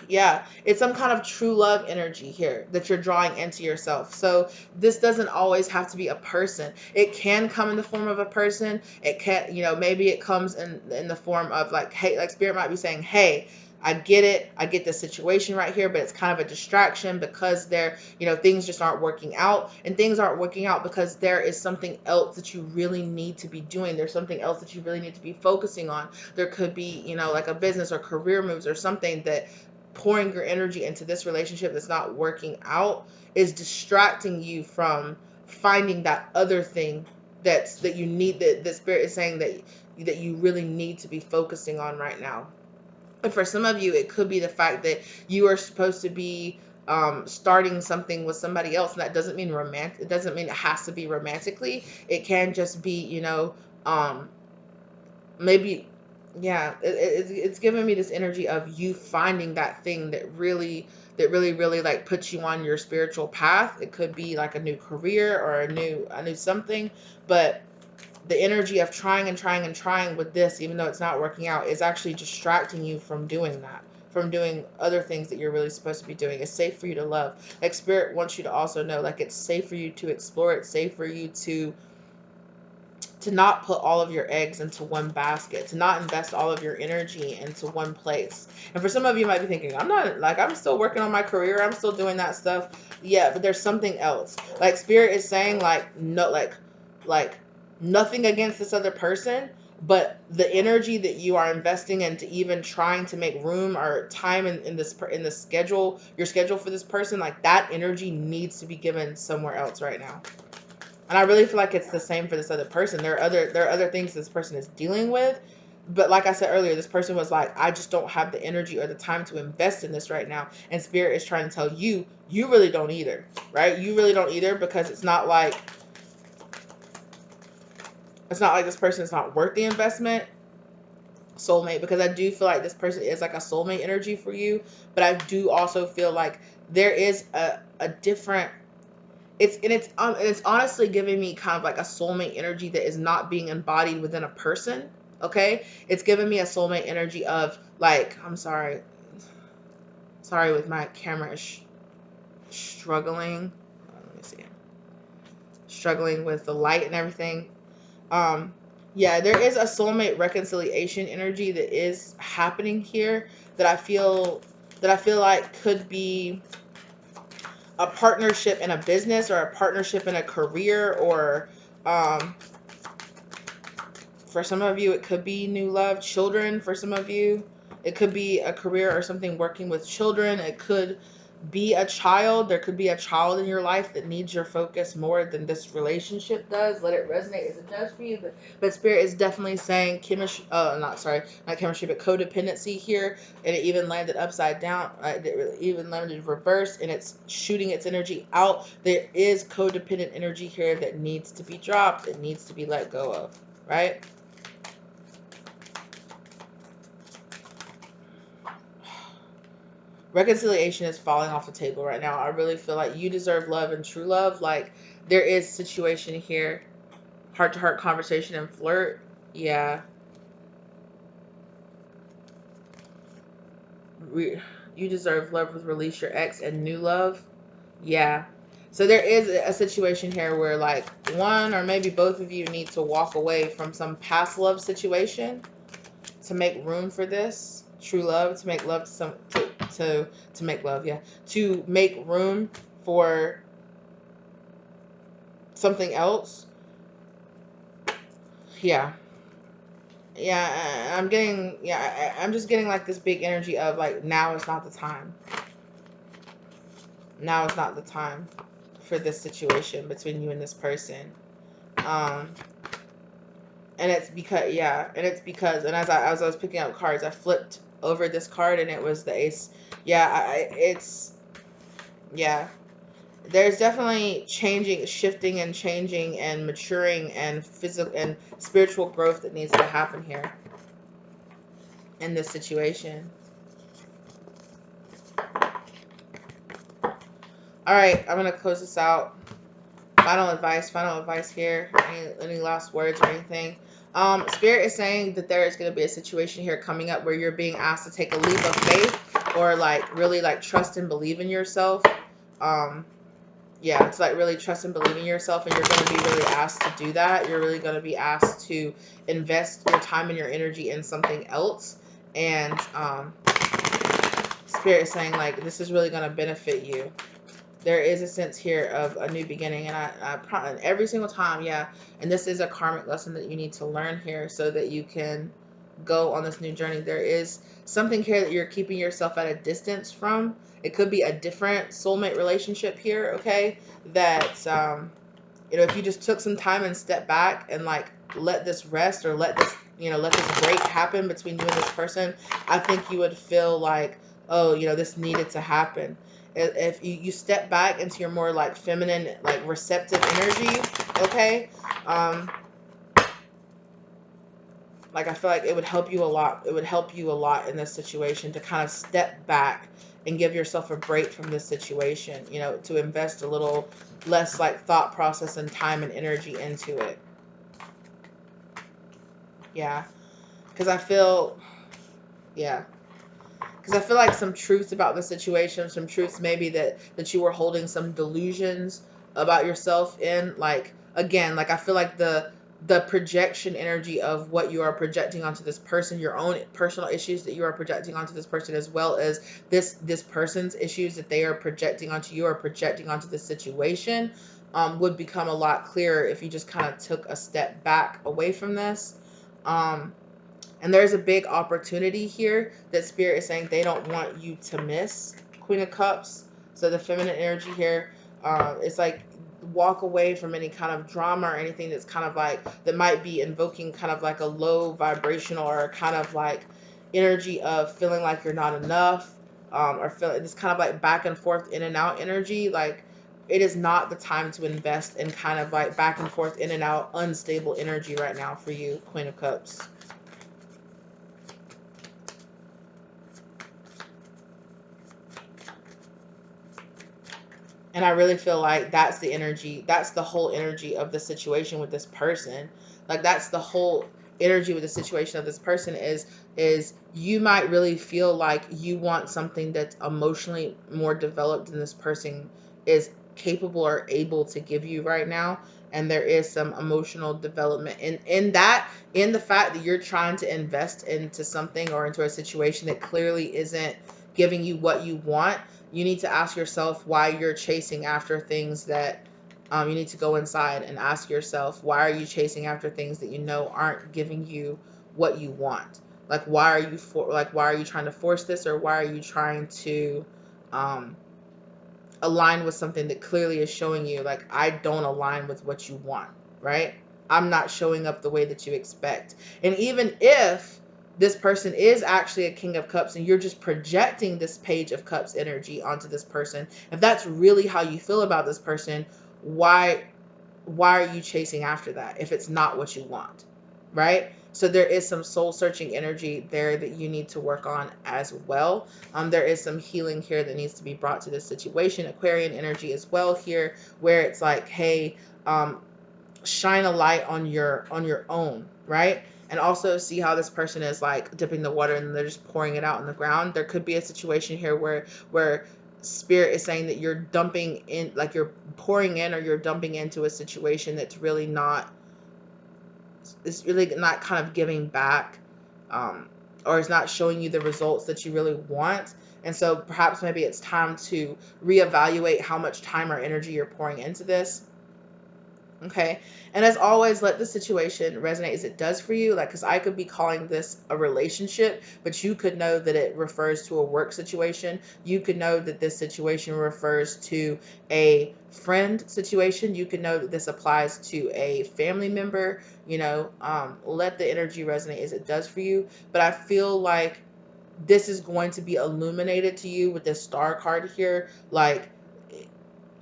yeah, it's some kind of true love energy here that you're drawing into yourself. So this doesn't always have to be a person. It can come in the form of a person. It can, maybe it comes in the form of like, hey, like Spirit might be saying, hey, I get it. I get the situation right here, but it's kind of a distraction because things just aren't working out, and things aren't working out because there is something else that you really need to be doing. There's something else that you really need to be focusing on. There could be, like a business or career moves or something that pouring your energy into this relationship that's not working out is distracting you from finding that other thing that you need, that the Spirit is saying that you really need to be focusing on right now. And for some of you, it could be the fact that you are supposed to be starting something with somebody else, and that doesn't mean romantic. It doesn't mean it has to be romantically. It can just be, um, maybe, yeah, it's giving me this energy of you finding that thing that really like puts you on your spiritual path. It could be like a new career or a new something, but the energy of trying and trying and trying with this, even though it's not working out, is actually distracting you from doing that, from doing other things that you're really supposed to be doing. It's safe for you to love. Like, Spirit wants you to also know, like, it's safe for you to explore. It's safe for you to to not put all of your eggs into one basket, to not invest all of your energy into one place. And for some of you might be thinking, I'm not, like, I'm still working on my career, I'm still doing that stuff. Yeah, but there's something else. Like, Spirit is saying, like, no, like nothing against this other person, but the energy that you are investing into even trying to make room or time in the schedule, your schedule for this person, like, that energy needs to be given somewhere else right now. And I really feel like it's the same for this other person. There are other things this person is dealing with. But like I said earlier, this person was like, I just don't have the energy or the time to invest in this right now. And Spirit is trying to tell you, you really don't either, right? You really don't either, because it's not like this person is not worth the investment. Soulmate, because I do feel like this person is like a soulmate energy for you. But I do also feel like there is a different, it's honestly giving me kind of like a soulmate energy that is not being embodied within a person. Okay, it's giving me a soulmate energy of, like, I'm sorry with my camera is struggling. Let me see, struggling with the light and everything. Yeah, there is a soulmate reconciliation energy that is happening here, that I feel like could be a partnership in a business, or a partnership in a career, or for some of you it could be new love, children. For some of you it could be a career or something working with children. It could be a child. There could be a child in your life that needs your focus more than this relationship does. Let it resonate as it does for you. But Spirit is definitely saying chemistry, not chemistry, but codependency here. And it even landed upside down. It even landed reverse, and it's shooting its energy out. There is codependent energy here that needs to be dropped. It needs to be let go of, right? Reconciliation is falling off the table right now. I really feel like you deserve love and true love. Like, there is situation here, heart to heart conversation and flirt. Yeah. You deserve love with release your ex and new love. Yeah. So there is a situation here where, like, one or maybe both of you need to walk away from some past love situation to make room for this true love, to make love to some to make love, yeah, to make room for something else. Yeah. Yeah, I'm just getting like this big energy of, like, now is not the time. Now is not the time for this situation between you and this person. Um and it's because, and as I was picking up cards, I flipped over this card and it was the ace. It's, yeah, there's definitely shifting and changing and maturing and physical and spiritual growth that needs to happen here in this situation. All right, I'm gonna close this out. Final advice here. Any last words or anything? Spirit is saying that there is going to be a situation here coming up where you're being asked to take a leap of faith, or like really like trust and believe in yourself. Yeah, it's like really trust and believe in yourself, and you're going to be really asked to do that. You're really going to be asked to invest your time and your energy in something else. And Spirit is saying, like, this is really going to benefit you. There is a sense here of a new beginning, and I probably every single time, yeah. And this is a karmic lesson that you need to learn here so that you can go on this new journey. There is something here that you're keeping yourself at a distance from. It could be a different soulmate relationship here, okay? That if you just took some time and stepped back and, like, let this rest, or let this break happen between you and this person, I think you would feel like, oh, this needed to happen. If you step back into your more, like, feminine, like, receptive energy, okay, like, I feel like it would help you a lot. It would help you a lot in this situation to kind of step back and give yourself a break from this situation, to invest a little less, like, thought process and time and energy into it. Yeah. Because I feel, yeah. Because I feel like some truths about the situation, some truths maybe that you were holding some delusions about yourself in, like, again, like, I feel like the the projection energy of what you are projecting onto this person, your own personal issues that you are projecting onto this person, as well as this person's issues that they are projecting onto you or projecting onto the situation, would become a lot clearer if you just kind of took a step back away from this. And there's a big opportunity here that Spirit is saying they don't want you to miss. Queen of Cups. So the feminine energy here, it's like walk away from any kind of drama or anything that's kind of like, that might be invoking kind of like a low vibrational or kind of like energy of feeling like you're not enough, or feeling this kind of like back and forth in and out energy. Like, it is not the time to invest in kind of like back and forth in and out unstable energy right now for you, Queen of Cups. And I really feel like that's the energy, that's the whole energy of the situation with this person. Like, that's the whole energy with the situation of this person is you might really feel like you want something that's emotionally more developed than this person is capable or able to give you right now. And there is some emotional development in the fact that you're trying to invest into something or into a situation that clearly isn't giving you what you want. You need to ask yourself why you're chasing after things that, you need to go inside and ask yourself, why are you chasing after things that you know aren't giving you what you want? Like, why are you trying to force this, or why are you trying to um, align with something that clearly is showing you like, I don't align with what you want, right? I'm not showing up the way that you expect. And even if this person is actually a King of Cups and you're just projecting this Page of Cups energy onto this person, if that's really how you feel about this person, why why are you chasing after that if it's not what you want, right? So there is some soul searching energy there that you need to work on as well. There is some healing here that needs to be brought to this situation. Aquarian energy as well here, where it's like, hey, shine a light on your own, right? And also see how this person is like dipping the water and they're just pouring it out on the ground. There could be a situation here where Spirit is saying that you're dumping in, like you're pouring in or you're dumping into a situation that's really not, it's really not kind of giving back, or is not showing you the results that you really want. And so perhaps maybe it's time to reevaluate how much time or energy you're pouring into this. Okay. And as always, let the situation resonate as it does for you. Like, because I could be calling this a relationship, but you could know that it refers to a work situation. You could know that this situation refers to a friend situation. You could know that this applies to a family member. Let the energy resonate as it does for you. But I feel like this is going to be illuminated to you with this star card here. Like,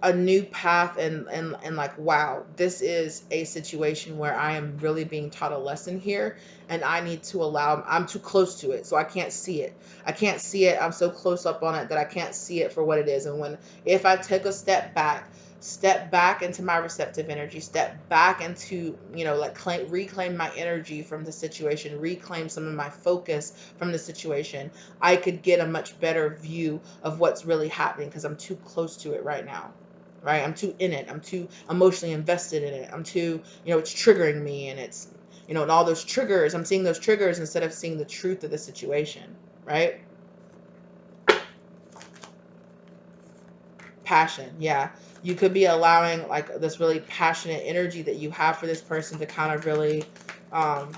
a new path, and like, wow, this is a situation where I am really being taught a lesson here, and I need to allow, I'm too close to it, so I can't see it. I'm so close up on it that I can't see it for what it is. And when, if I take a step back into my receptive energy, step back into, like, reclaim my energy from the situation, reclaim some of my focus from the situation, I could get a much better view of what's really happening, because I'm too close to it right now. Right? I'm too in it. I'm too emotionally invested in it. I'm too, it's triggering me, and it's, and all those triggers, I'm seeing those triggers instead of seeing the truth of the situation, right? Passion. Yeah. You could be allowing like this really passionate energy that you have for this person to kind of really, um,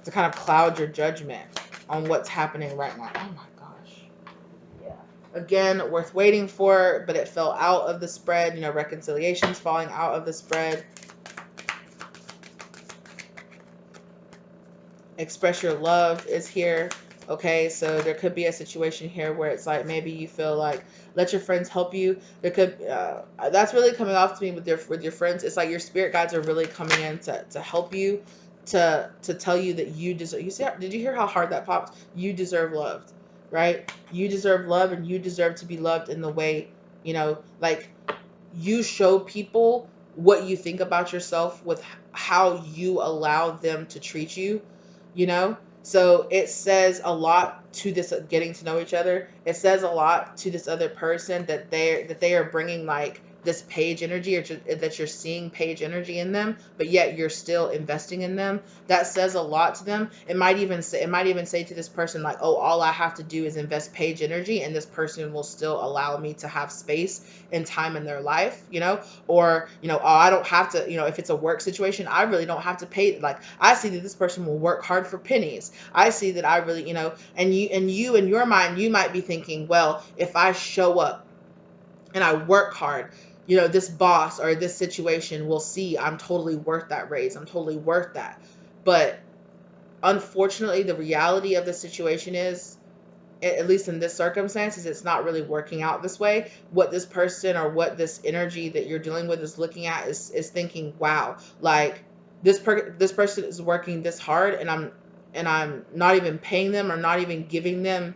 to kind of cloud your judgment on what's happening right now. Oh my gosh. Yeah. Again, worth waiting for, but it fell out of the spread. Reconciliations falling out of the spread. Express your love is here. Okay, so there could be a situation here where it's like, maybe you feel like, let your friends help you. There could, that's really coming off to me with your friends. It's like your spirit guides are really coming in to help you, to tell you that you deserve. You see, did you hear how hard that popped? You deserve love, right? You deserve love, and you deserve to be loved in the way, like, you show people what you think about yourself with how you allow them to treat you, you know? So it says a lot to this, getting to know each other. It says a lot to this other person that they are bringing like this page energy, or that you're seeing page energy in them, but yet you're still investing in them. That says a lot to them. It might even say to this person like, oh, all I have to do is invest page energy and this person will still allow me to have space and time in their life, or, oh, I don't have to, if it's a work situation, I really don't have to pay. Like, I see that this person will work hard for pennies. I see that I really, and you in your mind, you might be thinking, well, if I show up and I work hard, this boss or this situation will see I'm totally worth that raise. I'm totally worth that. But unfortunately, the reality of the situation is, at least in this circumstance, is it's not really working out this way. What this person or what this energy that you're dealing with is looking at is thinking, wow, like this person is working this hard, and I'm not even paying them or not even giving them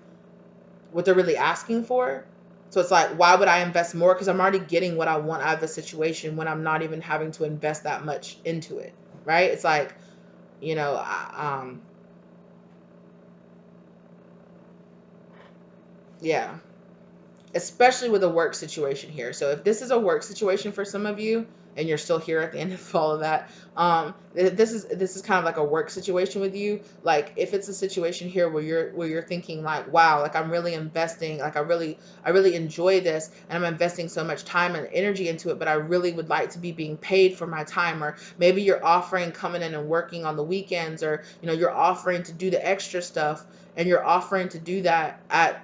what they're really asking for. So it's like, why would I invest more? Because I'm already getting what I want out of the situation when I'm not even having to invest that much into it, right? It's like, yeah, especially with a work situation here. So if this is a work situation for some of you and you're still here at the end of all of that, this is kind of like a work situation with you. Like, if it's a situation here where you're thinking like, wow, like I'm really investing, like I really enjoy this and I'm investing so much time and energy into it, but I really would like to be being paid for my time. Or maybe you're offering coming in and working on the weekends, or you're offering to do the extra stuff, and you're offering to do that at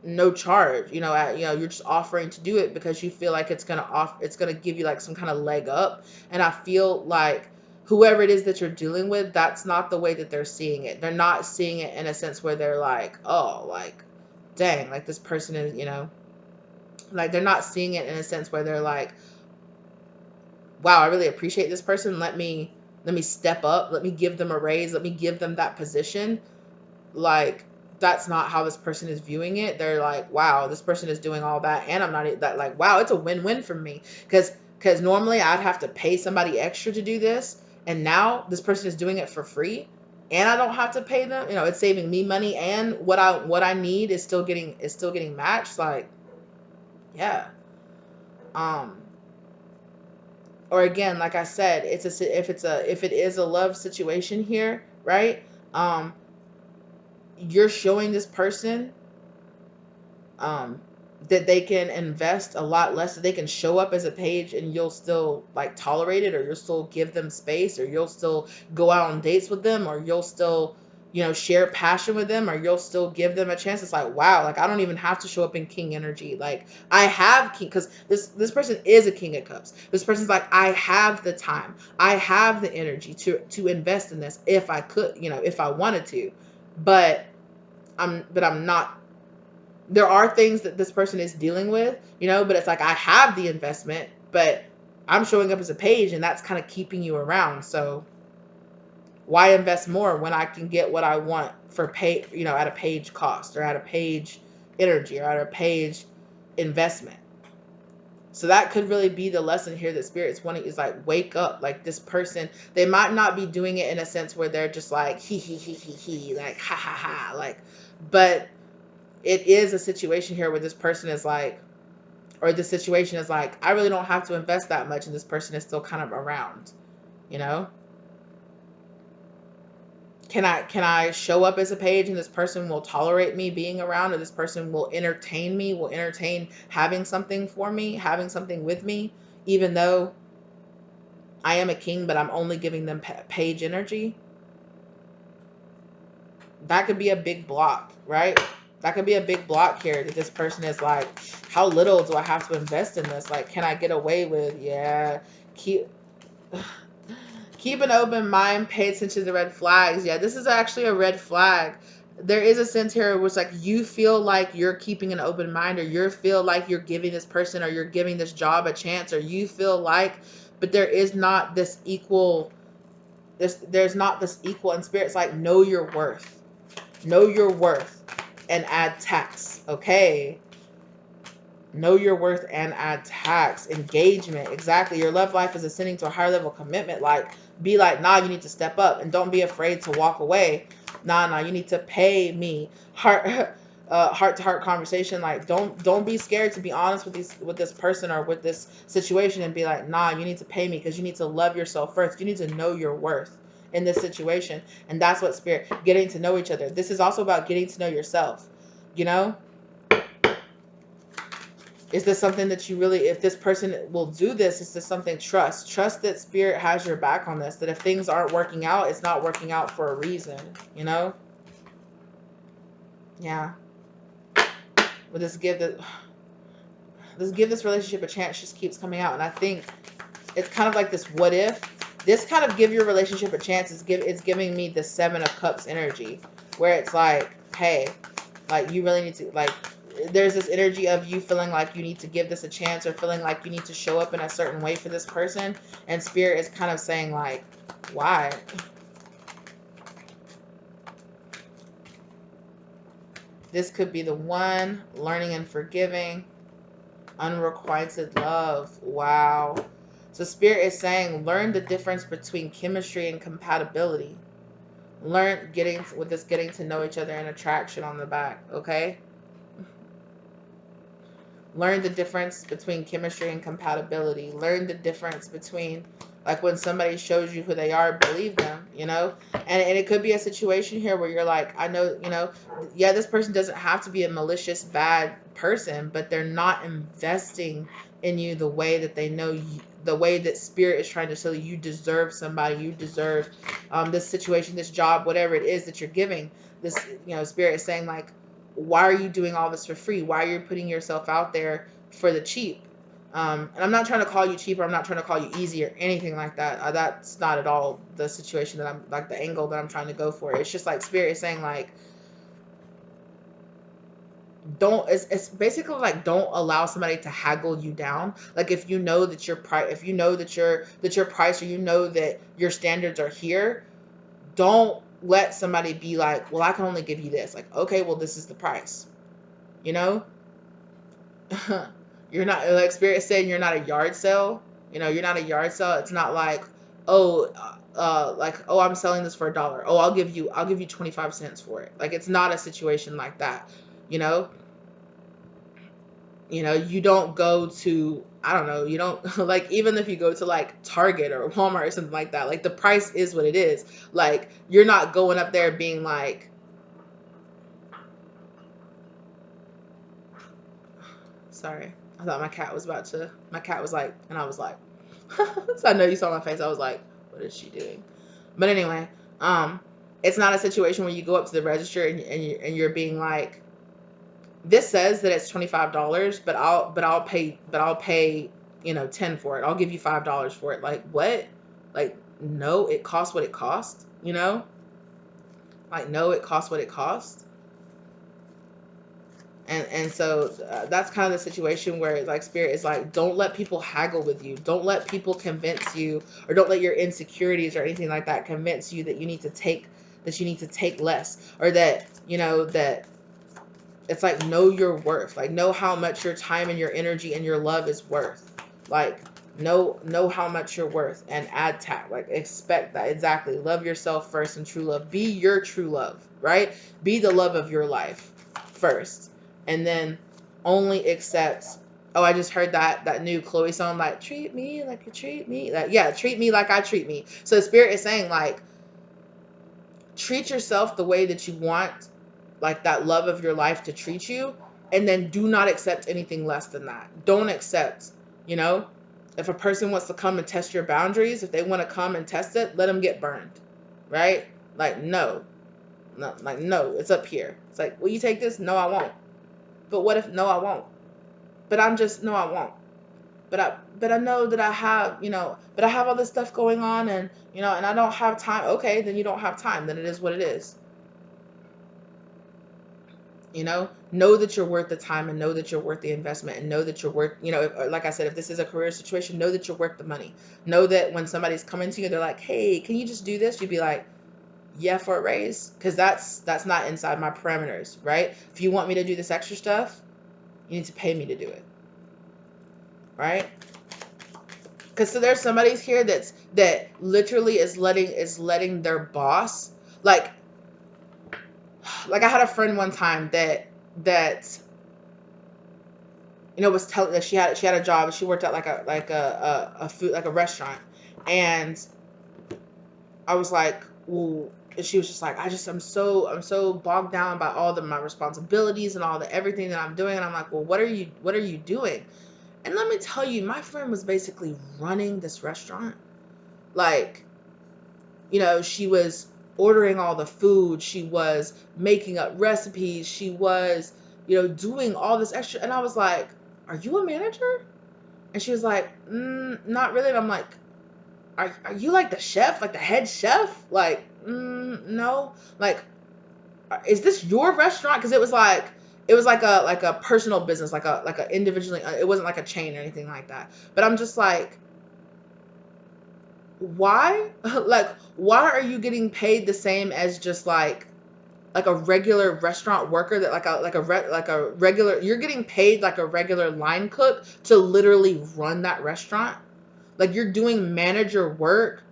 no charge. You're just offering to do it because you feel like it's gonna give you like some kind of leg up. And I feel like whoever it is that you're dealing with, that's not the way that they're seeing it. They're not seeing it in a sense where they're like, oh, like, dang, like this person is, like, they're not seeing it in a sense where they're like, wow, I really appreciate this person, let me step up, let me give them a raise, let me give them that position. Like, that's not how this person is viewing it. They're like, wow, this person is doing all that and I'm not that, like, wow, it's a win-win for me. Because normally I'd have to pay somebody extra to do this, and now this person is doing it for free and I don't have to pay them. It's saving me money, and what I need is still getting matched. Like, yeah. um or again, like I said, if it is a love situation here, right? You're showing this person um that they can invest a lot less, that they can show up as a page and you'll still like tolerate it, or you'll still give them space, or you'll still go out on dates with them, or you'll still share passion with them, or you'll still give them a chance. It's like, wow, like I don't even have to show up in king energy. Like, I have king, because this person is a king of cups. This person's like, I have the time, I have the energy to invest in this if I could, if I wanted to. but I'm not. There are things that this person is dealing with, but it's like, I have the investment, but I'm showing up as a page, and that's kind of keeping you around. So why invest more when I can get what I want for pay, at a page cost, or at a page energy, or at a page investment? So that could really be the lesson here that Spirit's wanting, is like, wake up. Like, this person, they might not be doing it in a sense where they're just like, he, like, ha ha ha, like, but it is a situation here where this person is like, or the situation is like, I really don't have to invest that much, and this person is still kind of around. you know can I show up as a page and this person will tolerate me being around, or this person will entertain me, will entertain having something for me, having something with me, even though I am a king, but I'm only giving them page energy? That could be a big block, right? That could be a big block here, that this person is like, how little do I have to invest in this? Like, can I get away with, yeah, keep keep an open mind, pay attention to the red flags. Yeah, this is actually a red flag. There is a sense here where it's like, you feel like you're keeping an open mind, or you feel like you're giving this person, or you're giving this job a chance, or you feel like, but there is not this equal, there's not this equal. And Spirit's like, know your worth. Know your worth and add tax. Okay. Know your worth and add tax. Engagement. Exactly. Your love life is ascending to a higher level of commitment. Like, be like, nah, you need to step up, and don't be afraid to walk away. Nah, you need to pay me. Heart heart-to-heart conversation. Like, don't be scared to be honest with this person or with this situation, and be like, nah, you need to pay me, because you need to love yourself first. You need to know your worth in this situation. And that's what spirit, getting to know each other. This is also about getting to know yourself. You know, is this something that you really, if this person will do this, is this something, trust that spirit has your back on this, that if things aren't working out, it's not working out for a reason, you know? Yeah. But give this relationship a chance just keeps coming out. And I think it's kind of like this what if. This kind of give your relationship a chance it's giving me the 7 of Cups energy, where it's like, hey, like, you really need to, like, there's this energy of you feeling like you need to give this a chance, or feeling like you need to show up in a certain way for this person. And spirit is kind of saying like, why? This could be the one, learning and forgiving, unrequited love. Wow. So spirit is saying, learn the difference between chemistry and compatibility. Learn getting to know each other and attraction on the back, okay? Learn the difference between chemistry and compatibility. Learn the difference between, like, when somebody shows you who they are, believe them, you know? And it could be a situation here where you're like, I know, you know, yeah, this person doesn't have to be a malicious, bad person, but they're not investing in you the way that they know you, the way that spirit is trying to tell you deserve somebody, you deserve this situation, this job, whatever it is that you're giving. This, you know, spirit is saying like, why are you doing all this for free? Why are you putting yourself out there for the cheap? And I'm not trying to call you cheap, or I'm not trying to call you easy or anything like that. That's not at all the situation that I'm, like, the angle that I'm trying to go for. It's just like spirit is saying like, it's basically like, don't allow somebody to haggle you down. Like, if you know that your price, if you know that your price, or you know that your standards are here, don't let somebody be like, well, I can only give you this. Like, okay, well, this is the price, you know? You're not, like spirit saying, you're not a yard sale. You know, you're not a yard sale. It's not like, oh, like, oh, I'm selling this for $1. Oh, I'll give you 25 cents for it. Like, it's not a situation like that. You know, you don't go to, I don't know, you don't like, even if you go to like Target or Walmart or something like that, like, the price is what it is. Like, you're not going up there being like, sorry, I thought my cat was like, and I was like, so I know you saw my face. I was like, what is she doing? But anyway, it's not a situation where you go up to the register and you're being like, this says that it's $25, but I'll pay, 10 for it. I'll give you $5 for it. Like, what? Like, no, it costs what it costs, Like, no, it costs what it costs. And so that's kind of the situation where, like, spirit is like, don't let people haggle with you. Don't let people convince you, or don't let your insecurities or anything like that convince you that you need to take less, or that, that it's like, know your worth. Like, know how much your time and your energy and your love is worth. Like, know how much you're worth, and add tact. Like, expect that. Exactly. Love yourself first, and true love. Be your true love, right? Be the love of your life first, and then only accept. Oh, I just heard that new Chloe song, like, treat me like you treat me. Like, yeah, treat me like I treat me. So spirit is saying like, treat yourself the way that you want, like, that love of your life to treat you, and then do not accept anything less than that. Don't accept, if a person wants to come and test your boundaries, if they want to come and test it, let them get burned, right? Like, no, like, no, it's up here. It's like, will you take this? No, I won't. But what if, no, I won't. But no, I won't. But I know that I have, but I have all this stuff going on, and, and I don't have time. Okay, then you don't have time. Then it is what it is. Know that you're worth the time, and know that you're worth the investment, and know that you're worth, like I said, if this is a career situation, know that you're worth the money. Know that when somebody's coming to you, they're like, hey, can you just do this? You'd be like, yeah, for a raise. Because that's not inside my parameters, right? If you want me to do this extra stuff, you need to pay me to do it, right? Because so there's somebody's here that literally is letting their boss, like I had a friend one time that that, was telling that she had a job. She worked at like a food, like a restaurant, and I was like, well, and she was just like, I'm so bogged down by all my responsibilities and all the everything that I'm doing. And I'm like, well, what are you doing? And let me tell you, my friend was basically running this restaurant. Like, she was ordering all the food, she was making up recipes, she was, doing all this extra. And I was like, are you a manager? And she was like, not really. And I'm like, are you like the chef, like the head chef? Like, no. Like, is this your restaurant? Because it was like a personal business, like a individually. It wasn't like a chain or anything like that. But I'm just like, why? Like, why are you getting paid the same as just like a regular restaurant worker, that like a regular, you're getting paid like a regular line cook to literally run that restaurant? Like, you're doing manager work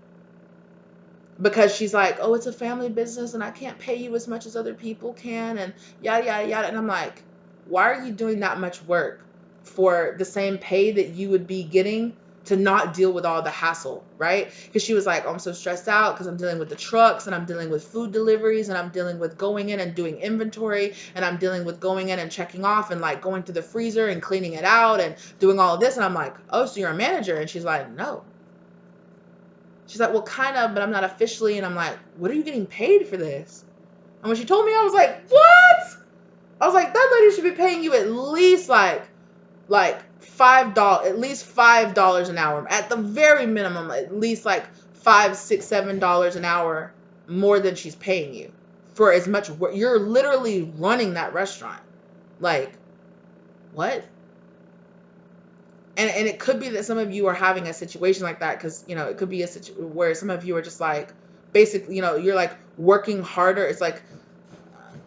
because she's like, oh, it's a family business and I can't pay you as much as other people can, and yada yada yada. And I'm like, why are you doing that much work for the same pay that you would be getting to not deal with all the hassle, right? Because she was like, oh, I'm so stressed out because I'm dealing with the trucks, and I'm dealing with food deliveries, and I'm dealing with going in and doing inventory, and I'm dealing with going in and checking off, and like going to the freezer and cleaning it out and doing all of this. And I'm like, oh, so you're a manager? And she's like, no. She's like, well, kind of, but I'm not officially. And I'm like, what are you getting paid for this? And when she told me, I was like, what? I was like, that lady should be paying you at least like $5, at least $5 an hour. At the very minimum, at least like $5, $6, $7 an hour more than she's paying you for as much work. You're literally running that restaurant. Like, what? And it could be that some of you are having a situation like that, because it could be a situation where some of you are just like, basically, you're like working harder. It's like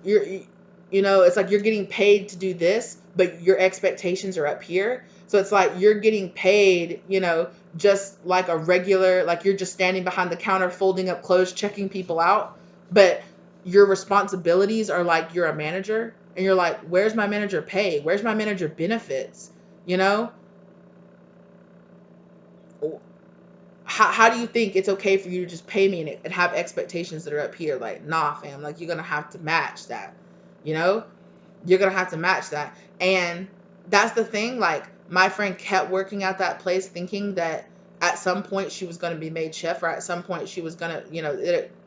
you're it's like you're getting paid to do this, but your expectations are up here. So it's like you're getting paid, just like a regular, like you're just standing behind the counter folding up clothes, checking people out, but your responsibilities are like you're a manager. And you're like, where's my manager pay? Where's my manager benefits? you know how do you think it's okay for you to just pay me and have expectations that are up here? Like, nah, fam. Like, you're gonna have to match that. You know, you're gonna have to match that. And that's the thing. Like, my friend kept working at that place, thinking that at some point she was gonna be made chef, or at some point she was gonna,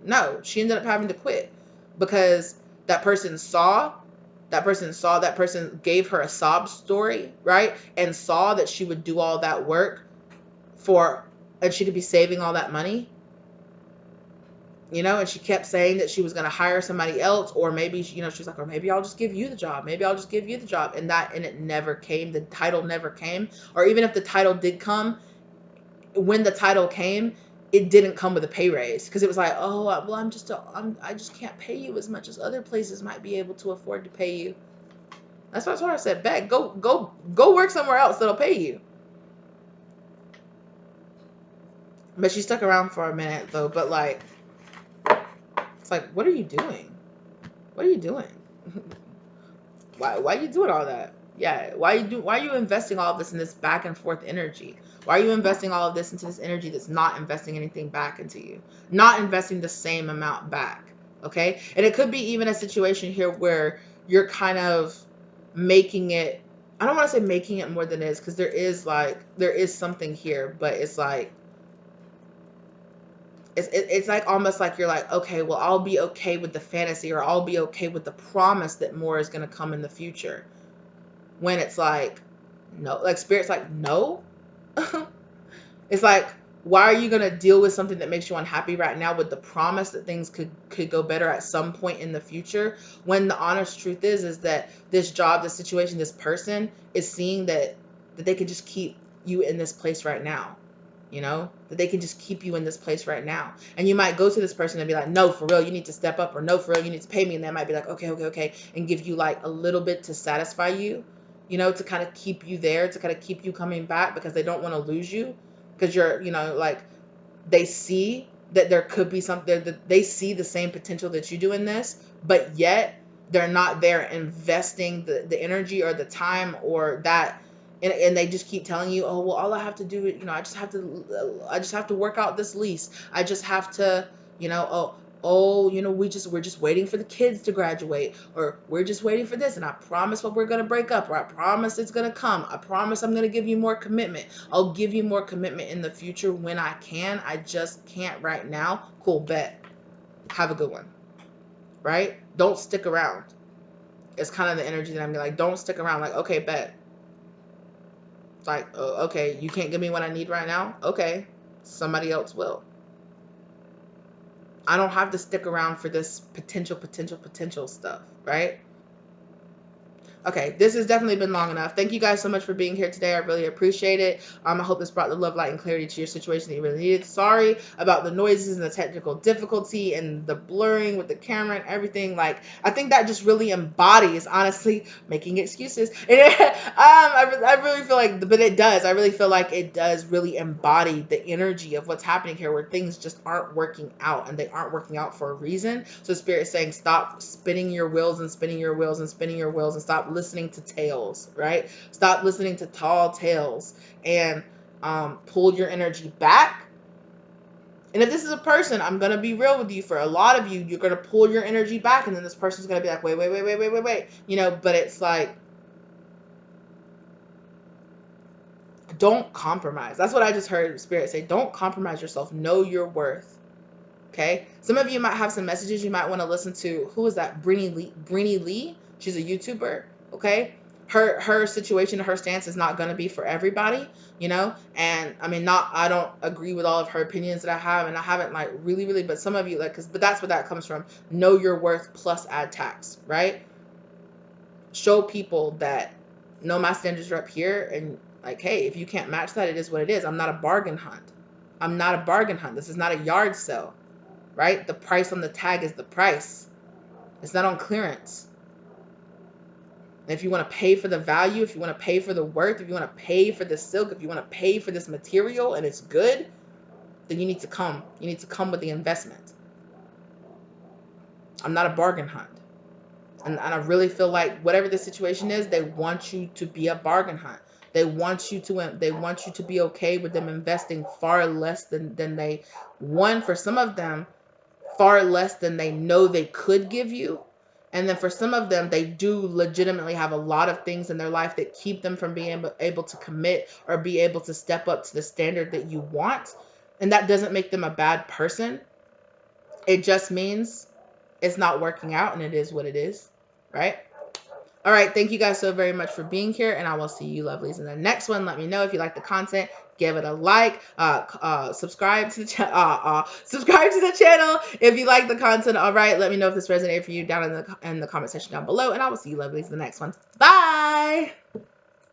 no, she ended up having to quit because that person saw. That person gave her a sob story, right? And saw that she would do all that work for, and she could be saving all that money, and she kept saying that she was going to hire somebody else, or maybe, she's like, or maybe I'll just give you the job. Maybe I'll just give you the job. And it never came. The title never came. Or even if the title did come, when the title came, it didn't come with a pay raise, because it was like, oh, well, I just can't pay you as much as other places might be able to afford to pay you. That's why I said, "Bet, go work somewhere else that'll pay you." But she stuck around for a minute though. But like, it's like, what are you doing? What are you doing? Why are you doing all that? Yeah, why are you investing all of this in this back and forth energy? Why are you investing all of this into this energy that's not investing anything back into you? Not investing the same amount back. Okay? And it could be even a situation here where you're kind of making it, I don't want to say making it more than it is, because there is something here, but it's like, it's like almost like you're like, okay, well, I'll be okay with the fantasy, or I'll be okay with the promise that more is going to come in the future. When it's like, no, like spirit's like, no. It's like, why are you going to deal with something that makes you unhappy right now with the promise that things could go better at some point in the future, when the honest truth is that this job, this situation, this person is seeing that they could just keep you in this place right now. That they can just keep you in this place right now. And you might go to this person and be like, no, for real, you need to step up, or no, for real, you need to pay me. And they might be like, okay, okay, okay. And give you like a little bit to satisfy you, to kind of keep you there, to kind of keep you coming back, because they don't want to lose you. Because you're, like, they see that there could be something, that they see the same potential that you do in this, but yet They're not there investing the energy or the time or that, and they just keep telling you, oh well, all I have to do is, I just have to work out this lease. I just have to, we're just waiting for the kids to graduate, or we're just waiting for this, and I promise what we're gonna break up, or I promise it's gonna come. I promise I'm gonna give you more commitment. I'll give you more commitment in the future when I can. I just can't right now. Cool, bet. Have a good one. Right? Don't stick around. It's kind of the energy that I'm like, don't stick around. Like, okay, bet. It's like, oh, okay, you can't give me what I need right now. Okay, somebody else will. I don't have to stick around for this potential stuff, right? Okay, this has definitely been long enough. Thank you guys so much for being here today. I really appreciate it. I hope this brought the love, light, and clarity to your situation that you really needed. Sorry about the noises and the technical difficulty and the blurring with the camera and everything. Like, I think that just really embodies, honestly, making excuses. I really feel like, but it does. I really feel like it does really embody the energy of what's happening here, where things just aren't working out, and they aren't working out for a reason. So Spirit is saying, stop spinning your wheels and spinning your wheels and spinning your wheels, and stop listening to tales, right? Stop listening to tall tales, and pull your energy back. And if this is a person, I'm going to be real with you, for a lot of you, you're going to pull your energy back, and then this person's going to be like, wait. But it's like, don't compromise. That's what I just heard Spirit say. Don't compromise yourself. Know your worth. Okay. Some of you might have some messages you might want to listen to. Who is that? Brini Lee. She's a YouTuber. Okay. Her situation, her stance is not going to be for everybody, and I mean, I don't agree with all of her opinions that I have, and I haven't like really, but some of you but that's where that comes from. Know your worth plus add tax, right? Show people that, no, my standards are up here, and like, hey, if you can't match that, it is what it is. I'm not a bargain hunt. This is not a yard sale, right? The price on the tag is the price. It's not on clearance. And if you want to pay for the value, if you want to pay for the worth, if you want to pay for the silk, if you want to pay for this material and it's good, then you need to come. You need to come with the investment. I'm not a bargain hunt. And I really feel like whatever the situation is, they want you to be a bargain hunt. They want you to be okay with them investing far less than they, for some of them, far less than they know they could give you. And then for some of them, they do legitimately have a lot of things in their life that keep them from being able to commit or be able to step up to the standard that you want. And that doesn't make them a bad person. It just means it's not working out, and it is what it is, right? All right, thank you guys so very much for being here, and I will see you lovelies in the next one. Let me know if you like the content. Give it a like. Subscribe to the subscribe to the channel if you like the content. All right, let me know if this resonated for you down in the comment section down below, and I will see you lovelies in the next one. Bye.